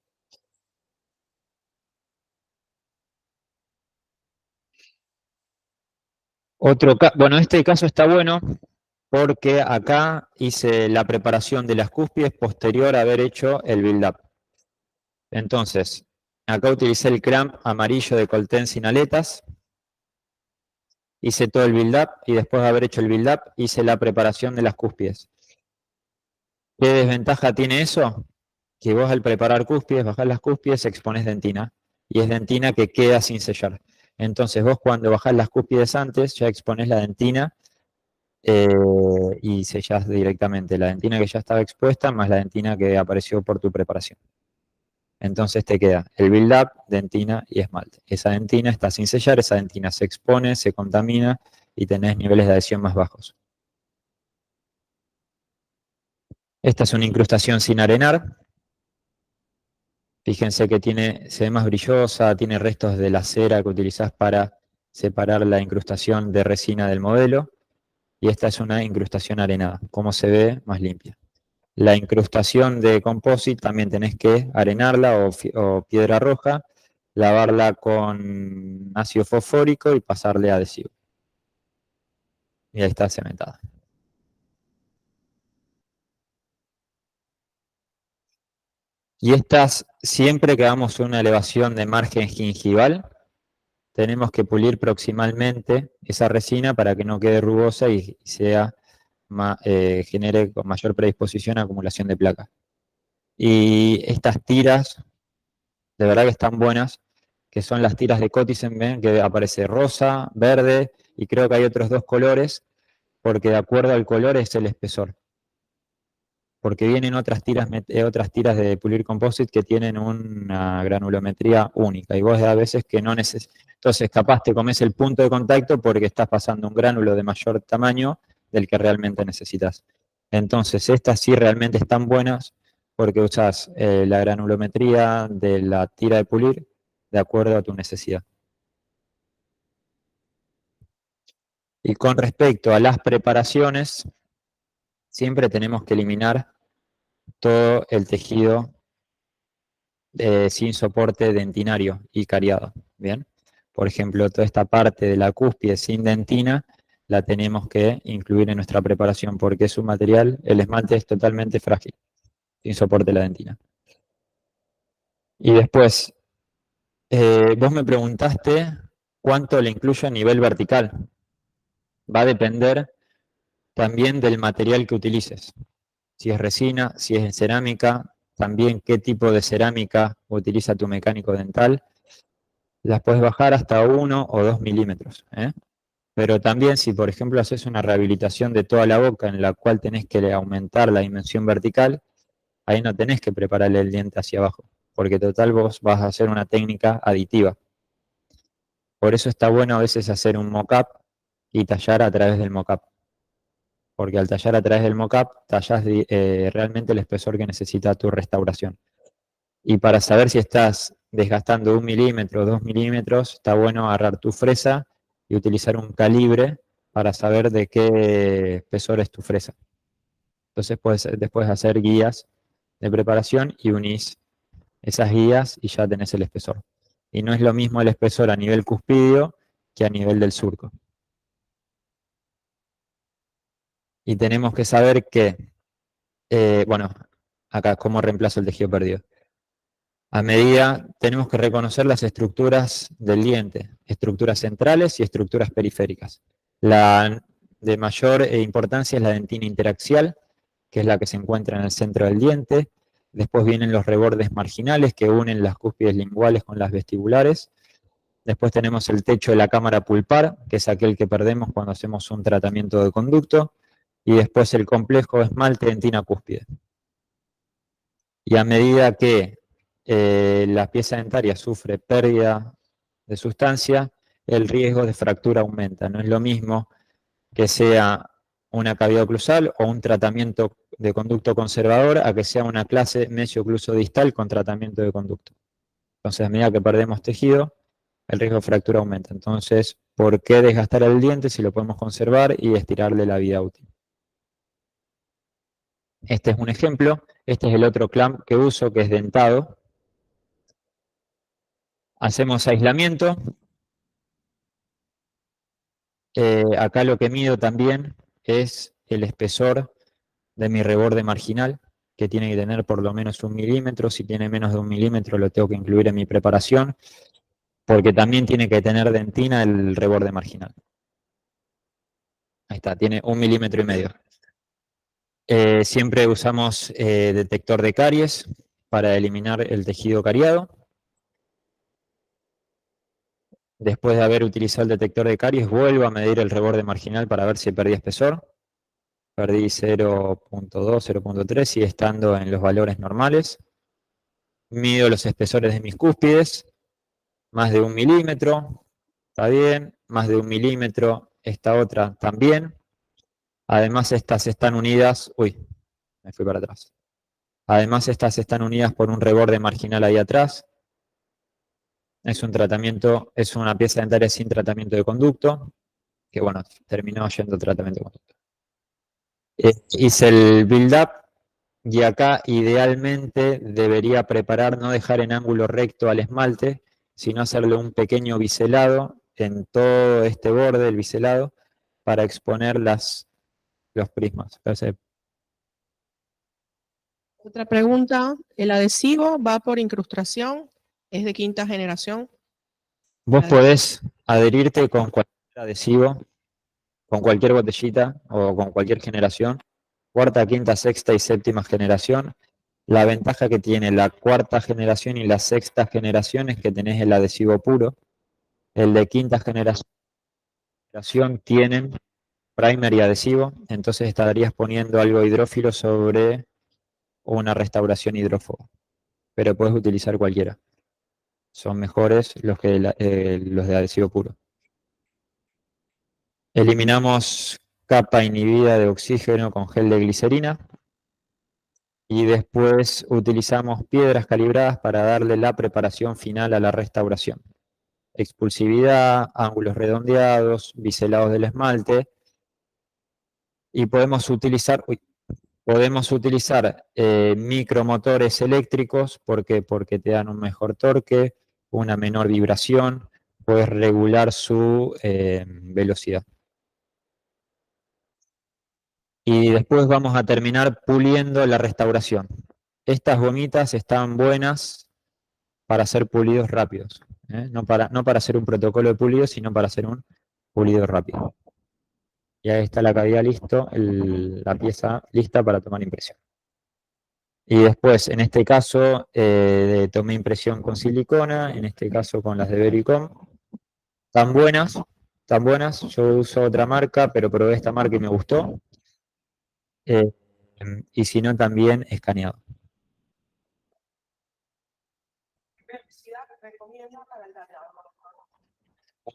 Bueno, este caso está bueno porque acá hice la preparación de las cúspides posterior a haber hecho el build-up. Entonces, acá utilicé el clamp amarillo de Colten sin aletas, hice todo el build-up y después de haber hecho el build-up hice la preparación de las cúspides. ¿Qué desventaja tiene eso? Que vos al preparar cúspides, bajás las cúspides, expones dentina. Y es dentina que queda sin sellar. Entonces vos cuando bajás las cúspides antes, ya exponés la dentina eh, y sellás directamente la dentina que ya estaba expuesta más la dentina que apareció por tu preparación. Entonces te queda el build-up, dentina y esmalte. Esa dentina está sin sellar, esa dentina se expone, se contamina y tenés niveles de adhesión más bajos. Esta es una incrustación sin arenar. Fíjense que se ve más brillosa, tiene restos de la cera que utilizás para separar la incrustación de resina del modelo. Y esta es una incrustación arenada, como se ve, más limpia. La incrustación de composite también tenés que arenarla o piedra roja, lavarla con ácido fosfórico y pasarle adhesivo. Y ahí está cementada. Y estas, siempre que hagamos una elevación de margen gingival, tenemos que pulir proximalmente esa resina para que no quede rugosa y genere con mayor predisposición a acumulación de placa. Y estas tiras, de verdad que están buenas, que son las tiras de Cotizen, ¿ven? Que aparece rosa, verde, y creo que hay otros dos colores, porque de acuerdo al color es el espesor. Porque vienen otras tiras de pulir composite que tienen una granulometría única, y vos a veces que no necesitas. Entonces, capaz te comes el punto de contacto porque estás pasando un gránulo de mayor tamaño del que realmente necesitas. Entonces, estas sí realmente están buenas porque usas la granulometría de la tira de pulir de acuerdo a tu necesidad. Y con respecto a las preparaciones, siempre tenemos que eliminar todo el tejido sin soporte dentinario y cariado. Bien, por ejemplo, toda esta parte de la cúspide sin dentina la tenemos que incluir en nuestra preparación porque es un material, el esmalte es totalmente frágil, sin soporte de la dentina. Y después, vos me preguntaste cuánto le incluyo a nivel vertical. Va a depender también del material que utilices. Si es resina, si es cerámica, también qué tipo de cerámica utiliza tu mecánico dental. Las puedes bajar hasta 1 o 2 milímetros. Pero también si, por ejemplo, haces una rehabilitación de toda la boca en la cual tenés que aumentar la dimensión vertical, ahí no tenés que prepararle el diente hacia abajo, porque total vos vas a hacer una técnica aditiva. Por eso está bueno a veces hacer un mock-up y tallar a través del mock-up. Porque al tallar a través del mock-up, tallás realmente el espesor que necesita tu restauración. Y para saber si estás desgastando 1 milímetro o 2 milímetros, está bueno agarrar tu fresa y utilizar un calibre para saber de qué espesor es tu fresa. Entonces puedes después hacer guías de preparación y unís esas guías y ya tenés el espesor. Y no es lo mismo el espesor a nivel cuspidio que a nivel del surco. Y tenemos que saber que, bueno, acá, ¿cómo reemplazo el tejido perdido? A medida, tenemos que reconocer las estructuras del diente, estructuras centrales y estructuras periféricas. La de mayor importancia es la dentina interaxial, que es la que se encuentra en el centro del diente. Después vienen los rebordes marginales, que unen las cúspides linguales con las vestibulares. Después tenemos el techo de la cámara pulpar, que es aquel que perdemos cuando hacemos un tratamiento de conducto. Y después el complejo esmalte dentina cúspide. Y a medida que la pieza dentaria sufre pérdida de sustancia, el riesgo de fractura aumenta. No es lo mismo que sea una cavidad oclusal o un tratamiento de conducto conservador a que sea una clase mesio-ocluso distal con tratamiento de conducto. Entonces, a medida que perdemos tejido, el riesgo de fractura aumenta. Entonces, ¿por qué desgastar el diente si lo podemos conservar y estirarle la vida útil? Este es un ejemplo. Este es el otro clamp que uso, que es dentado. Hacemos aislamiento. Acá lo que mido también es el espesor de mi reborde marginal, que tiene que tener por lo menos 1 milímetro. Si tiene menos de 1 milímetro lo tengo que incluir en mi preparación, porque también tiene que tener dentina el reborde marginal. Ahí está, tiene 1,5 milímetros. Siempre usamos detector de caries para eliminar el tejido cariado. Después de haber utilizado el detector de caries, vuelvo a medir el reborde marginal para ver si perdí espesor. Perdí 0,2, 0,3, sigue estando en los valores normales. Mido los espesores de mis cúspides, más de 1 milímetro, está bien. Más de 1 milímetro, esta otra también. Además, estas están unidas, me fui para atrás. Además, estas están unidas por un reborde marginal ahí atrás. Es un tratamiento, es una pieza dentaria sin tratamiento de conducto, que bueno, terminó yendo tratamiento de conducto. Hice el build-up y acá idealmente debería preparar, no dejar en ángulo recto al esmalte, sino hacerle un pequeño biselado en todo este borde, el biselado, para exponer los prismas. Entonces, Otra pregunta, ¿el adhesivo va por incrustación? ¿Es de quinta generación? vos podés adherirte con cualquier adhesivo, con cualquier botellita o con cualquier generación, cuarta, quinta, sexta y séptima generación. La ventaja que tiene la cuarta generación y la sexta generación es que tenés el adhesivo puro. El de quinta generación tienen primer y adhesivo, entonces estarías poniendo algo hidrófilo sobre una restauración hidrófoba. Pero puedes utilizar cualquiera. Son mejores los de adhesivo puro. Eliminamos capa inhibida de oxígeno con gel de glicerina. Y después utilizamos piedras calibradas para darle la preparación final a la restauración. Expulsividad, ángulos redondeados, biselados del esmalte. Y podemos utilizar micromotores eléctricos porque te dan un mejor torque, una menor vibración, puedes regular su velocidad. Y después vamos a terminar puliendo la restauración. Estas gomitas están buenas para hacer pulidos rápidos. No para hacer un protocolo de pulido, sino para hacer un pulido rápido. Y ahí está la cavidad listo, la pieza lista para tomar impresión. Y después, en este caso, tomé impresión con silicona, en este caso con las de Vericom. Tan buenas, tan buenas. Yo uso otra marca, pero probé esta marca y me gustó. Y si no, también escaneado.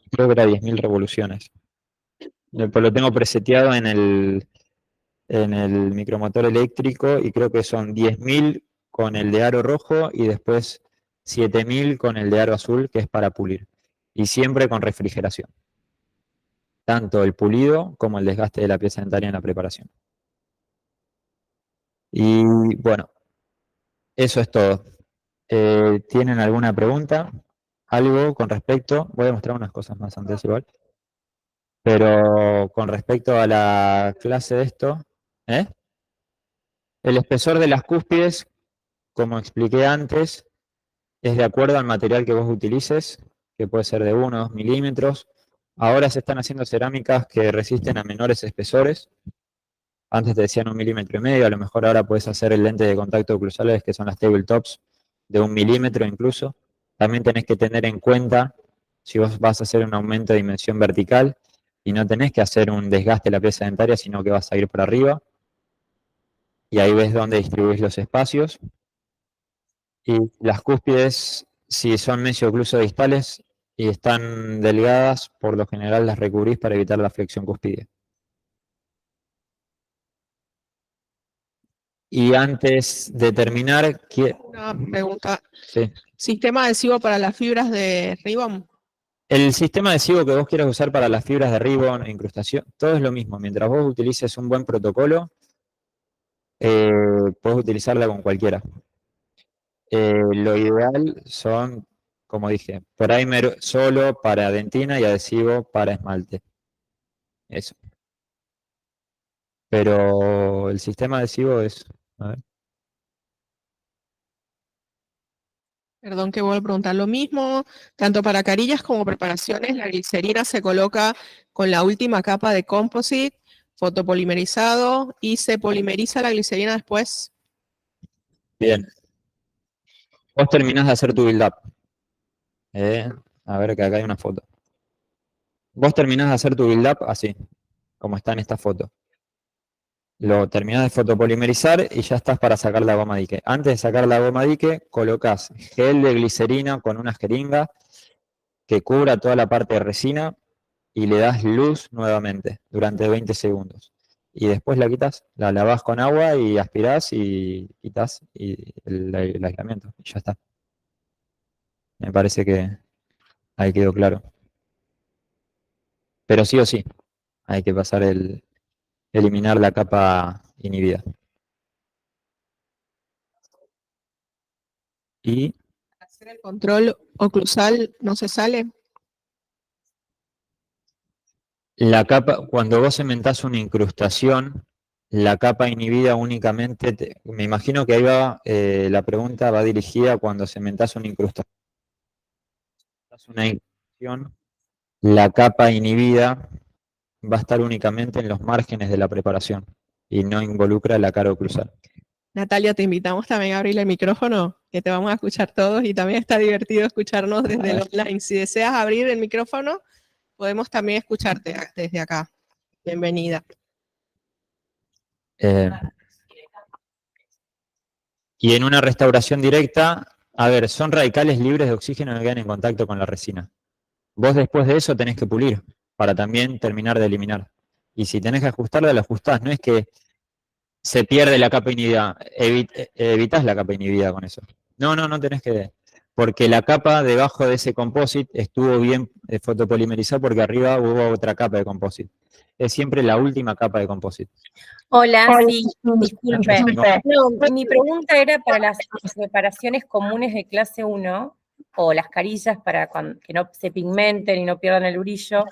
Creo que era 10.000 revoluciones. Pues lo tengo preseteado en el micromotor eléctrico y creo que son 10.000 con el de aro rojo y después 7.000 con el de aro azul, que es para pulir. Y siempre con refrigeración. Tanto el pulido como el desgaste de la pieza dentaria en la preparación. Y bueno, eso es todo. ¿Tienen alguna pregunta? ¿Algo con respecto? Voy a mostrar unas cosas más antes igual. Pero con respecto a la clase de esto, el espesor de las cúspides, como expliqué antes, es de acuerdo al material que vos utilices, que puede ser de 1 o 2 milímetros. Ahora se están haciendo cerámicas que resisten a menores espesores. Antes te decían 1,5 milímetros, a lo mejor ahora puedes hacer el lente de contacto oclusales, que son las tabletops, de 1 milímetro incluso. También tenés que tener en cuenta, si vos vas a hacer un aumento de dimensión vertical, y no tenés que hacer un desgaste de la pieza dentaria, sino que vas a ir por arriba. Y ahí ves dónde distribuís los espacios. Y las cúspides, si son mesiocluso-distales y están delgadas, por lo general las recubrís para evitar la flexión cúspide. Y antes de terminar, Una pregunta. sí. ¿Sistema adhesivo para las fibras de Ribbon? El sistema adhesivo que vos quieras usar para las fibras de ribbon e incrustación, todo es lo mismo. Mientras vos utilices un buen protocolo, puedes utilizarla con cualquiera. Lo ideal son, como dije, primer solo para dentina y adhesivo para esmalte. Eso. Pero el sistema adhesivo es... A ver. Perdón que vuelvo a preguntar lo mismo. Tanto para carillas como preparaciones, la glicerina se coloca con la última capa de composite, fotopolimerizado, y se polimeriza la glicerina después. Bien. Vos terminás de hacer tu build-up. A ver que acá hay una foto. Vos terminás de hacer tu build-up así, como está en esta foto. Lo terminás de fotopolimerizar y ya estás para sacar la goma dique. Antes de sacar la goma dique, colocas gel de glicerina con una jeringa que cubra toda la parte de resina y le das luz nuevamente durante 20 segundos. y después la quitas, la lavas con agua y aspirás y quitas el aislamiento, y ya está. Me parece que ahí quedó claro. Pero sí o sí, hay que pasar eliminar la capa inhibida. Y Hacer el control oclusal no se sale. la capa, cuando vos cementás una incrustación, la capa inhibida únicamente, me imagino que ahí va, la pregunta va dirigida cuando cementás una incrustación. Una incrustación, la capa inhibida va a estar únicamente en los márgenes de la preparación y no involucra la cara oclusal. Natalia, te invitamos también a abrir el micrófono, que te vamos a escuchar todos y también está divertido escucharnos desde el online. Si deseas abrir el micrófono, podemos también escucharte desde acá. Bienvenida. Y en una restauración directa, a ver, son radicales libres de oxígeno que quedan en contacto con la resina. Vos después de eso tenés que pulir para también terminar de eliminar. Y si tenés que ajustarla, la ajustás. No es que se pierde la capa inhibida, evitás la capa inhibida con eso. No tenés que... Porque la capa debajo de ese composite estuvo bien fotopolimerizada porque arriba hubo otra capa de composite. Es siempre la última capa de composite. Hola, sí, disculpe. No, mi pregunta era para las preparaciones comunes de clase 1 o las carillas para que no se pigmenten y no pierdan el brillo.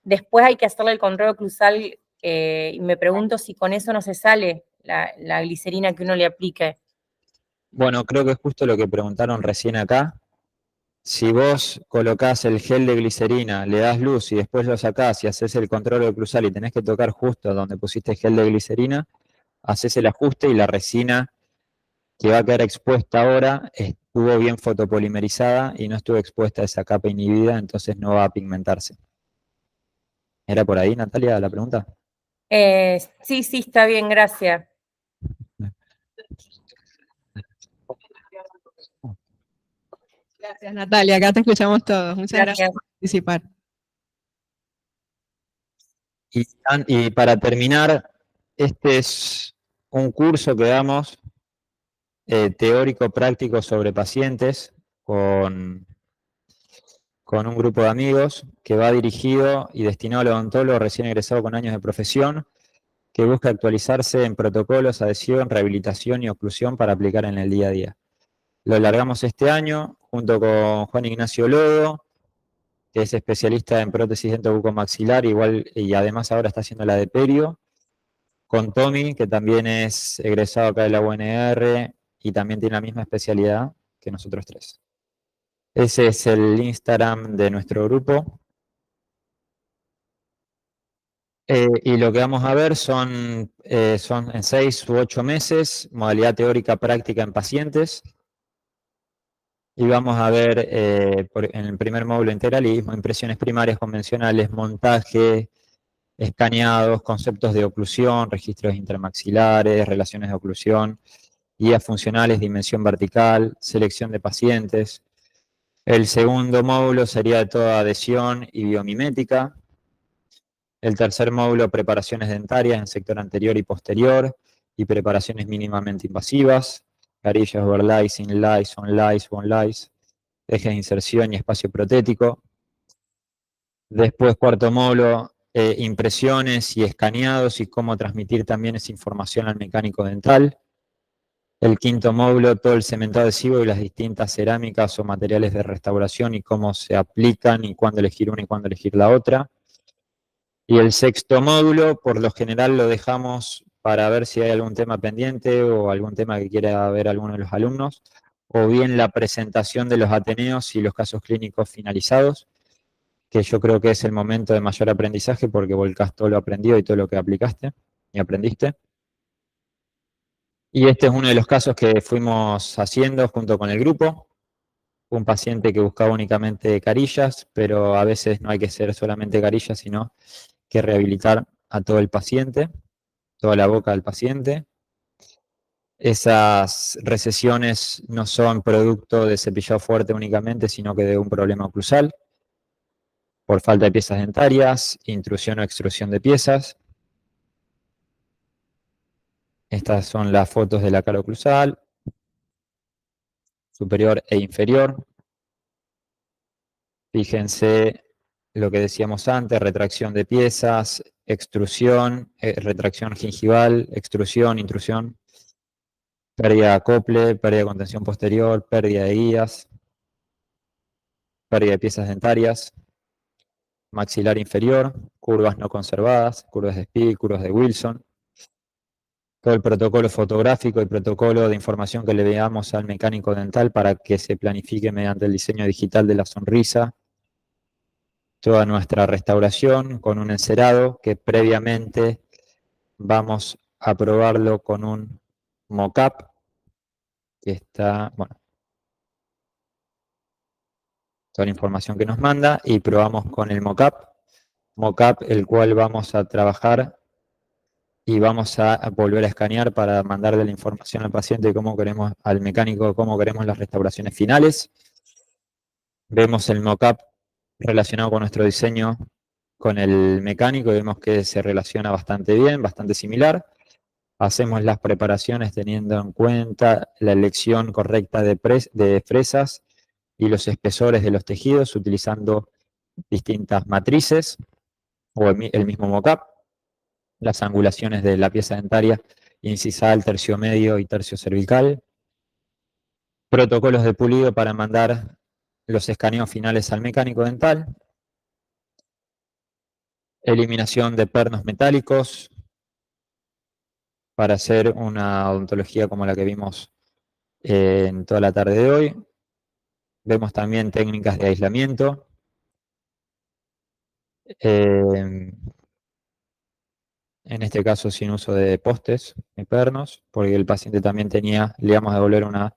Después hay que hacerle el control oclusal y me pregunto si con eso no se sale la glicerina que uno le aplique. Bueno, creo que es justo lo que preguntaron recién acá. Si vos colocás el gel de glicerina, le das luz y después lo sacás y haces el control oclusal y tenés que tocar justo donde pusiste gel de glicerina, haces el ajuste y la resina que va a quedar expuesta ahora estuvo bien fotopolimerizada y no estuvo expuesta a esa capa inhibida, entonces no va a pigmentarse. ¿Era por ahí, Natalia, la pregunta? Sí, está bien, gracias. Gracias, Natalia. Acá te escuchamos todos. Muchas gracias por participar. Y para terminar, este es un curso que damos teórico práctico sobre pacientes con un grupo de amigos que va dirigido y destinado al odontólogo recién egresado con años de profesión que busca actualizarse en protocolos, adhesión, rehabilitación y oclusión para aplicar en el día a día. Lo largamos este año junto con Juan Ignacio Lodo, que es especialista en prótesis dentobucomaxilar, igual, y además ahora está haciendo la de perio, con Tommy, que también es egresado acá de la UNR y también tiene la misma especialidad que nosotros tres. Ese es el Instagram de nuestro grupo. Y lo que vamos a ver son en 6 u 8 meses, modalidad teórica práctica en pacientes. Y vamos a ver en el primer módulo integralismo, impresiones primarias convencionales, montaje, escaneados, conceptos de oclusión, registros intermaxilares, relaciones de oclusión, guías funcionales, dimensión vertical, selección de pacientes. El segundo módulo sería de toda adhesión y biomimética. El tercer módulo, preparaciones dentarias en sector anterior y posterior y preparaciones mínimamente invasivas, carillas, overlays, inlays, onlays, bonlays, ejes de inserción y espacio protético. Después, cuarto módulo, impresiones y escaneados y cómo transmitir también esa información al mecánico dental. El quinto módulo, todo el cementado adhesivo y las distintas cerámicas o materiales de restauración y cómo se aplican y cuándo elegir una y cuándo elegir la otra. Y el sexto módulo, por lo general lo dejamos para ver si hay algún tema pendiente o algún tema que quiera ver alguno de los alumnos, o bien la presentación de los ateneos y los casos clínicos finalizados, que yo creo que es el momento de mayor aprendizaje porque volcás todo lo aprendido y todo lo que aplicaste y aprendiste. Y este es uno de los casos que fuimos haciendo junto con el grupo. Un paciente que buscaba únicamente carillas, pero a veces no hay que ser solamente carillas, sino que rehabilitar a todo el paciente, toda la boca del paciente. Esas recesiones no son producto de cepillado fuerte únicamente, sino que de un problema oclusal, por falta de piezas dentarias, intrusión o extrusión de piezas. Estas son las fotos de la cara oclusal, superior e inferior. Fíjense lo que decíamos antes, retracción de piezas, extrusión, retracción gingival, extrusión, intrusión, pérdida de acople, pérdida de contención posterior, pérdida de guías, pérdida de piezas dentarias, maxilar inferior, curvas no conservadas, curvas de Spiegel, curvas de Wilson. Todo el protocolo fotográfico y protocolo de información que le veamos al mecánico dental para que se planifique mediante el diseño digital de la sonrisa. Toda nuestra restauración con un encerado que previamente vamos a probarlo con un mock-up que está, bueno, toda la información que nos manda y probamos con el mock-up, el cual vamos a trabajar y vamos a volver a escanear para mandarle la información al paciente de cómo queremos, al mecánico, cómo queremos las restauraciones finales. Vemos el mock-up relacionado con nuestro diseño con el mecánico y vemos que se relaciona bastante bien, bastante similar. Hacemos las preparaciones teniendo en cuenta la elección correcta de fresas y los espesores de los tejidos utilizando distintas matrices o el mismo mock-up. Las angulaciones de la pieza dentaria incisal, tercio medio y tercio cervical. Protocolos de pulido para mandar los escaneos finales al mecánico dental. Eliminación de pernos metálicos para hacer una odontología como la que vimos en toda la tarde de hoy. Vemos también técnicas de aislamiento. En este caso sin uso de postes ni pernos, porque el paciente también le íbamos a devolver una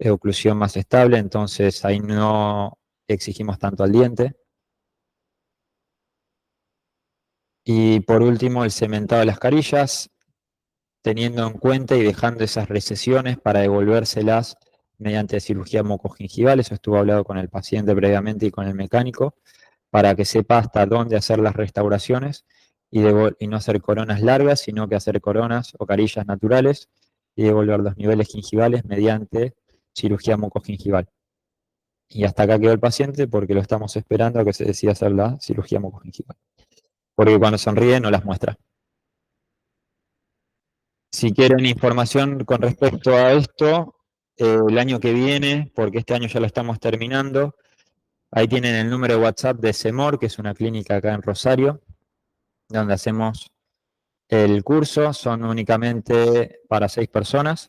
oclusión más estable, entonces ahí no exigimos tanto al diente. Y por último, el cementado de las carillas, teniendo en cuenta y dejando esas recesiones para devolvérselas mediante cirugía mucogingival. Eso estuvo hablado con el paciente previamente y con el mecánico, para que sepa hasta dónde hacer las restauraciones y no hacer coronas largas, sino que hacer coronas o carillas naturales y devolver los niveles gingivales mediante cirugía mucogingival. Y hasta acá quedó el paciente porque lo estamos esperando a que se decida hacer la cirugía mucogingival. Porque cuando sonríe no las muestra. Si quieren información con respecto a esto, el año que viene, porque este año ya lo estamos terminando, ahí tienen el número de WhatsApp de CEMOR, que es una clínica acá en Rosario, donde hacemos el curso. Son únicamente para 6 personas,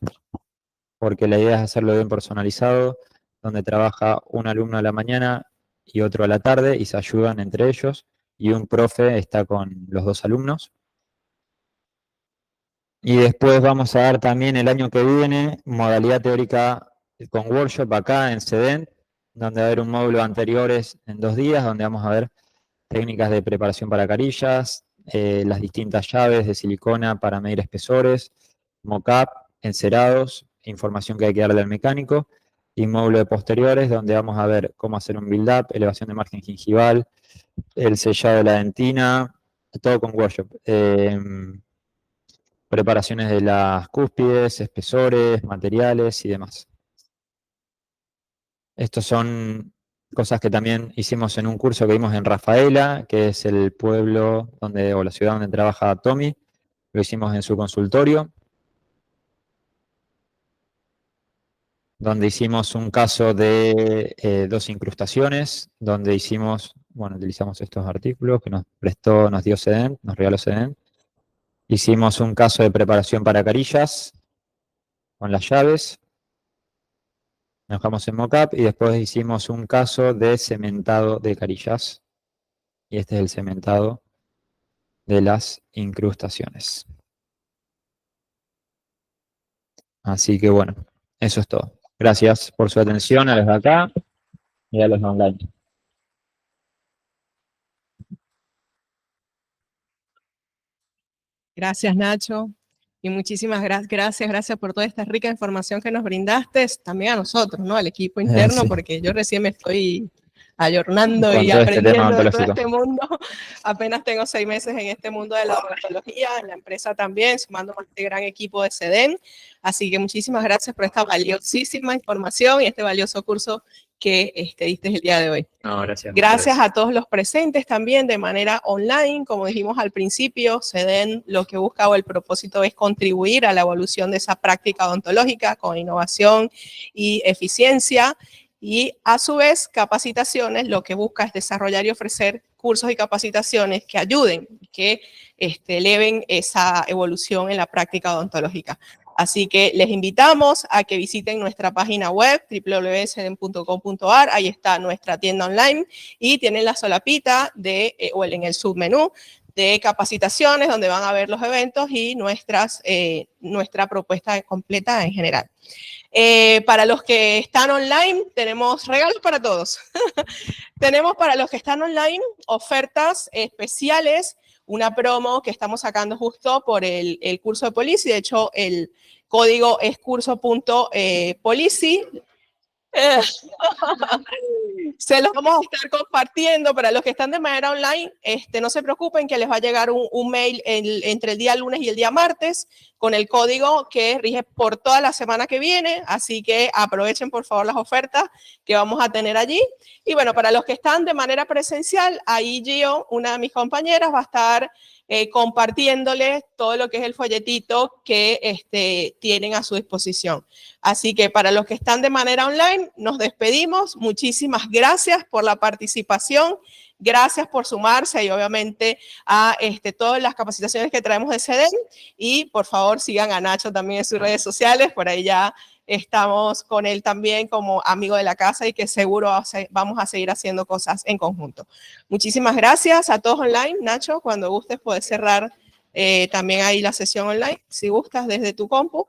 porque la idea es hacerlo bien personalizado, donde trabaja un alumno a la mañana y otro a la tarde, y se ayudan entre ellos, y un profe está con los 2 alumnos. Y después vamos a dar también el año que viene modalidad teórica con workshop acá en CEDENT, donde va a haber un módulo anteriores en 2 días, donde vamos a ver técnicas de preparación para carillas, las distintas llaves de silicona para medir espesores, mock-up, encerados, información que hay que darle al mecánico, y módulo de posteriores, donde vamos a ver cómo hacer un build-up, elevación de margen gingival, el sellado de la dentina, todo con workshop. Preparaciones de las cúspides, espesores, materiales y demás. Estos son cosas que también hicimos en un curso que vimos en Rafaela, que es el pueblo o la ciudad donde trabaja Tommy. Lo hicimos en su consultorio, donde hicimos un caso de 2 incrustaciones, donde utilizamos estos artículos que nos dio CEDENT, nos regaló CEDENT. Hicimos un caso de preparación para carillas con las llaves. Nos dejamos en mock-up y después hicimos un caso de cementado de carillas. Y este es el cementado de las incrustaciones. Así que bueno, eso es todo. Gracias por su atención a los de acá y a los online. Gracias, Nacho. Y muchísimas gracias por toda esta rica información que nos brindaste, también a nosotros, ¿no? Al equipo interno, Sí. porque yo recién me estoy ayornando Con y todo este tema aprendiendo de todo ontológico. este mundo. Apenas tengo 6 meses en este mundo de la odontología, en la empresa también, sumándome a este gran equipo de SEDEN. Así que muchísimas gracias por esta valiosísima información y este valioso curso que diste el día de hoy. No, gracias. Gracias a todos los presentes también de manera online. Como dijimos al principio, SEDEN lo que busca o el propósito es contribuir a la evolución de esa práctica odontológica con innovación y eficiencia. Y a su vez, capacitaciones lo que busca es desarrollar y ofrecer cursos y capacitaciones que ayuden, que eleven esa evolución en la práctica odontológica. Así que les invitamos a que visiten nuestra página web www.seden.com.ar. Ahí está nuestra tienda online y tienen la solapita o en el submenú de capacitaciones donde van a ver los eventos y nuestra propuesta completa en general. Para los que están online, tenemos regalos para todos. Tenemos para los que están online ofertas especiales, una promo que estamos sacando justo por el curso de Policy. De hecho, el código es curso.policy. Se los vamos a estar compartiendo para los que están de manera online. No se preocupen que les va a llegar un mail entre el día lunes y el día martes con el código que rige por toda la semana que viene. Así que aprovechen por favor las ofertas que vamos a tener allí. Y bueno, para los que están de manera presencial, ahí Gio, una de mis compañeras, va a estar compartiéndoles todo lo que es el folletito que tienen a su disposición. Así que para los que están de manera online, nos despedimos. Muchísimas gracias por la participación. Gracias por sumarse y obviamente a todas las capacitaciones que traemos de SEDEN. Y por favor sigan a Nacho también en sus redes sociales. Por ahí ya estamos con él también como amigo de la casa y que seguro vamos a seguir haciendo cosas en conjunto. Muchísimas gracias a todos online. Nacho, cuando gustes puedes cerrar también ahí la sesión online, si gustas desde tu compu.